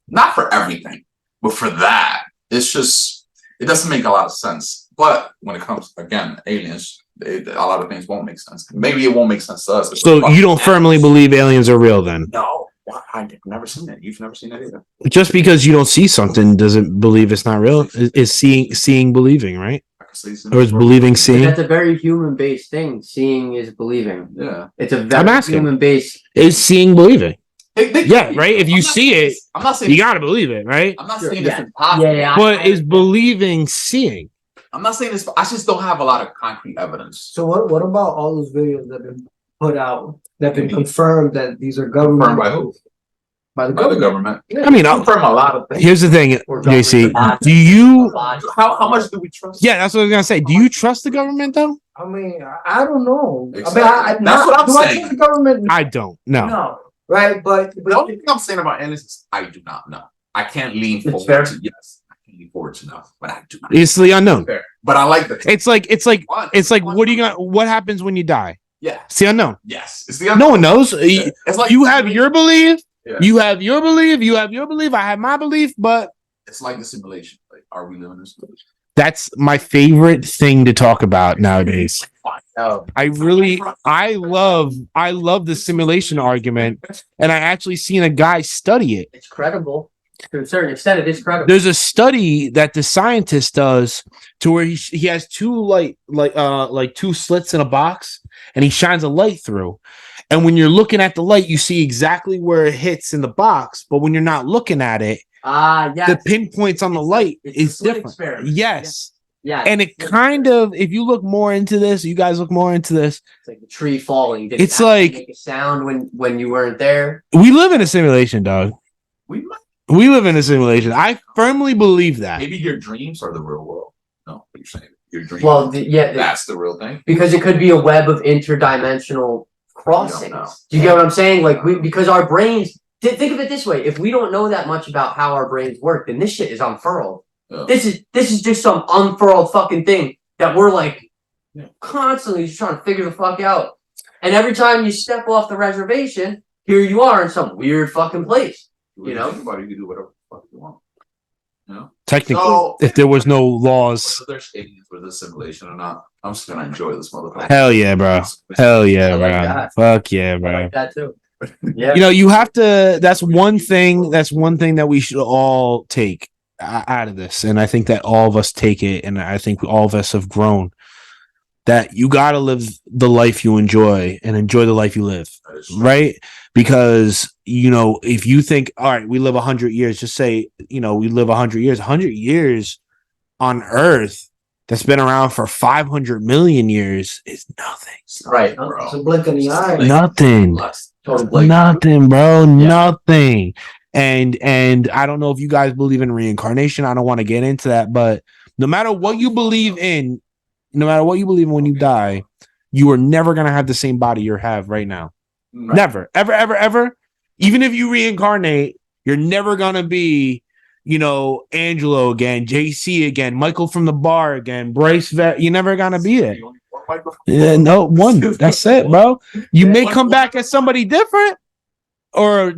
C: not for everything, but for that, it's just it doesn't make a lot of sense. But when it comes again, aliens, a lot of things won't make sense. Maybe it won't make sense to us.
B: So you don't firmly believe aliens are real, then?
C: No, I've never seen it. You've never seen it either.
B: Just because you don't see something doesn't believe it's not real. Is seeing believing, right? Or is believing seeing?
E: That's a very human based thing. Seeing is believing.
C: Yeah,
E: it's a very human based.
B: Is seeing believing? Yeah, right. If you see it,
C: I'm not saying
B: you gotta believe it, right?
C: I'm not saying it's impossible.
B: But is believing seeing?
C: I'm not saying this. I just don't have a lot of concrete evidence.
D: So what about all those videos that have been put out that have been confirmed that these are government?
C: Confirmed by who?
D: By the
C: government.
B: I mean,
C: I'll confirm a lot of things.
B: Here's the thing, JC. Do you?
C: How much do we trust?
B: Yeah, that's what I was gonna say. Do you trust the government though?
D: I mean, I don't know.
C: Exactly.
D: I mean,
C: That's what I'm
D: do I
C: saying.
D: trust the government?
B: I don't. No.
D: No. Right, but
C: The only thing I'm saying about aliens is I do not know. I can't lean forward
E: fair.
C: to yes. I can lean forward to no, but I do not.
B: It's the unknown.
C: Fair. But I like that.
B: It's like what do you got? What happens when you die?
C: Yeah.
B: It's the unknown.
C: Yes. It's the unknown.
B: No one knows.
C: It's like
B: You have your belief.
C: Yeah.
B: You have your belief. You have your belief. I have my belief. But
C: It's like the simulation. Like, are we living in a simulation?
B: that's my favorite thing to talk about nowadays.
E: Oh,
B: I love the simulation argument, and I actually seen a guy study it.
E: it's credible to a certain extent. It is credible.
B: There's a study that the scientist does to where he has two like two slits in a box, and he shines a light through. And when you're looking at the light, you see exactly where it hits in the box. But when you're not looking at it,
E: Yes.
B: the pinpoints on the light
E: It's
B: is
E: a slit
B: different.
E: experiment.
B: Yes.
E: Yeah.
B: And it kind of, if you look more into this, you guys look more into this.
E: It's like the tree falling. Did
B: It's
E: it actually
B: like-
E: make a sound when you weren't there.
B: We live in a simulation, dog.
C: We might.
B: We live in a simulation. I firmly believe that.
C: Maybe your dreams are the real world. No, what you're saying. Your dreams.
E: Well,
C: that's the real thing.
E: because it could be a web of interdimensional crossings.
C: know.
E: Do you get what I'm saying? Like because our brains. Think of it this way: if we don't know that much about how our brains work, then this shit is unfurled.
C: Yeah.
E: This is just some unfurled fucking thing that we're like constantly just trying to figure the fuck out. And every time you step off the reservation, here you are in some weird fucking place. You know?
C: Everybody can do whatever the fuck you want. You know?
B: Technically,
C: So-
B: if there was no laws.
C: Whether there's aliens for this simulation or not, I'm just gonna enjoy this motherfucker.
B: Hell yeah, bro. Hell yeah,
E: I like
B: bro.
E: that.
B: Fuck yeah,
E: I
B: bro.
E: like that too. Yeah.
B: You know, you have to. That's one thing that we should all take out of this, and I think that all of us take it, and I think all of us have grown. That you gotta live the life you enjoy and enjoy the life you live, right? Because you know, if you think, all right, we live 100 years, just say, you know, we live 100 years. 100 years on Earth that's been around for 500 million years is nothing.
E: Right.
D: It's a blink in the eye.
B: Nothing.
E: Total blink.
B: Nothing, bro. Nothing. And I don't know if you guys believe in reincarnation. I don't want to get into that, but no matter what you believe in, when you die, you are never gonna have the same body you have right now.
C: Right.
B: Never, ever. Even if you reincarnate, you're never gonna be, you know, Angelo again, JC again, Michael from the bar again, Bryce. You're never gonna be it. Yeah, no one. That's it, bro. You may come back as somebody different, or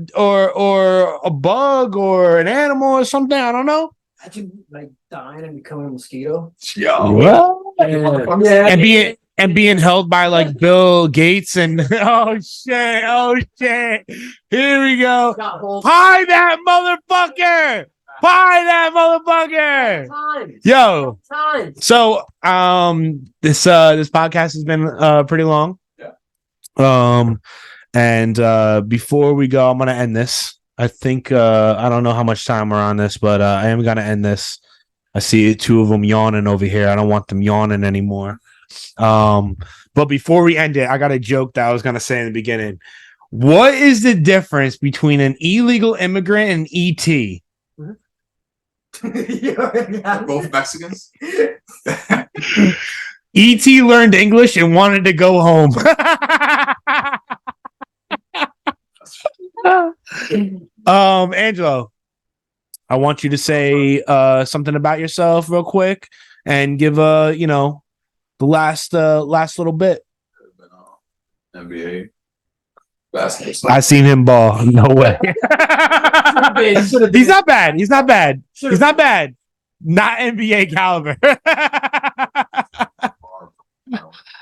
B: a bug or an animal or something. I don't know.
D: Imagine like dying and becoming a mosquito.
B: Well, and being held by like Bill Gates and oh shit, here we go. Hi that motherfucker. Yo. So this podcast has been pretty long.
C: Yeah.
B: And before we go, I'm gonna end this. I think I don't know how much time we're on this, but I am gonna end this. I see two of them yawning over here. I don't want them yawning anymore. But before we end it, I got a joke that I was gonna say in the beginning. What is the difference between an illegal immigrant and ET?
C: Both Mexicans.
B: ET learned English and wanted to go home. Angelo, I want you to say something about yourself real quick and give the last little bit.
C: NBA basketball.
B: I seen him ball. No way. He's not bad. He's not bad. He's not bad. Not NBA caliber.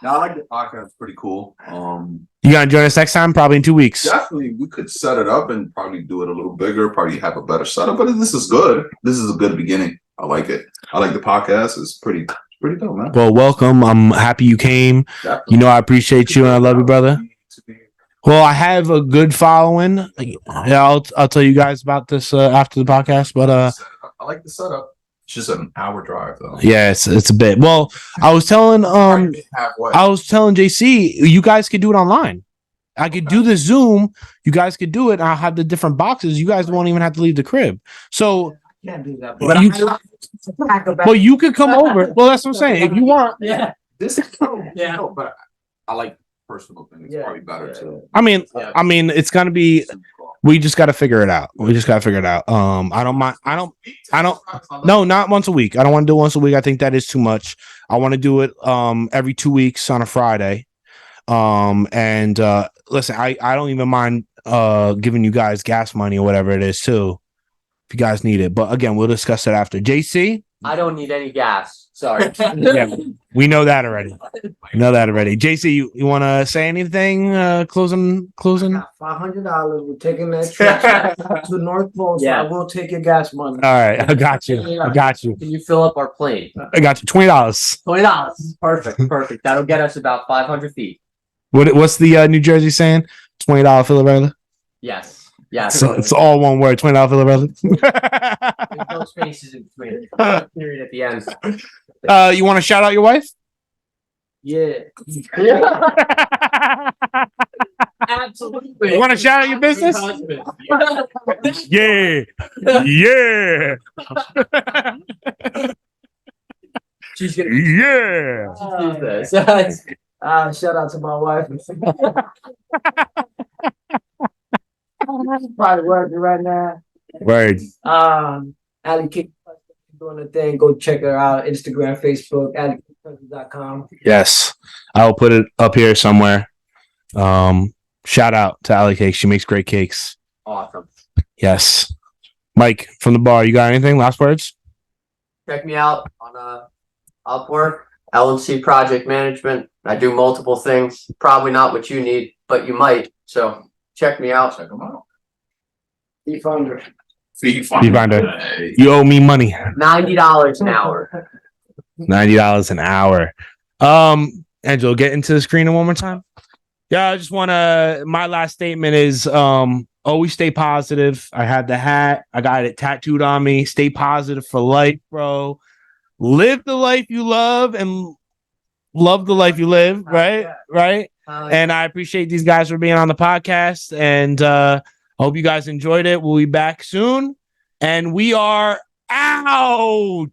C: Now, I like the podcast. It's pretty cool.
B: You gonna join us next time? Probably in 2 weeks.
C: Definitely, we could set it up and probably do it a little bigger. Probably have a better setup. But this is good. This is a good beginning. I like it. I like the podcast. It's pretty dope, man.
B: Well, welcome. I'm happy you came.
C: Definitely.
B: You know I appreciate you and I love you, brother. Well, I have a good following. Yeah, I'll tell you guys about this after the podcast. But
C: I like the setup. It's just an hour drive, though.
B: yeah, it's a bit. Well, I was telling JC, you guys could do it online. I could do the Zoom. You guys could do it. I'll have the different boxes. You guys won't even have to leave the crib. So
D: Can't do that.
B: but you could come over. Well, that's what I'm saying. If you want,
C: This is but I like personal things. It's probably better too.
B: I mean, it's gonna be. We just got to figure it out. I don't mind. No, not once a week. I don't want to do it once a week. I think that is too much. I want to do it every 2 weeks on a Friday. And listen, I don't even mind giving you guys gas money or whatever it is too, if you guys need it. But again, we'll discuss it after. JC,
E: I don't need any gas. Sorry.
B: yeah, we know that already. JC, you want to say anything? Closing.
D: $500. We're taking that trip to the North Pole. So I will take your gas money.
B: All right, I got you.
E: Can you fill up our plane?
B: I got you. $20.
E: $20. Perfect. That'll get us about 500 feet.
B: What's the New Jersey saying? $20 filler brother.
E: Yes.
B: So it's all one word. $20 filler brother.
E: There's no spaces in between. Period at the end.
B: You want to shout out your wife?
D: Yeah.
E: Absolutely.
B: You want to shout out your business? Yeah.
E: She's gonna.
B: Yeah.
D: Shout out to my wife. Probably working right now.
B: Word.
D: Ali Kick doing the thing. Go check her out. Instagram, Facebook, AliKickPresident.com.
B: Yes, I will put it up here somewhere. Shout out to Ali Cake. She makes great cakes.
E: Awesome.
B: Yes. Mike from the bar. You got anything? Last words?
E: Check me out on Upwork, LNC Project Management. I do multiple things. Probably not what you need, but you might. So check me out.
C: Check them out.
D: Finder.
B: Finder. You owe me money.
E: $90 an hour.
B: $90 an hour. Angelo, get into the screen one more time. Yeah, I just want to. My last statement is always stay positive. I had the hat. I got it tattooed on me. Stay positive for life, bro. Live the life you love and love the life you live. Right. And I appreciate these guys for being on the podcast. And I hope you guys enjoyed it. We'll be back soon. And we are out.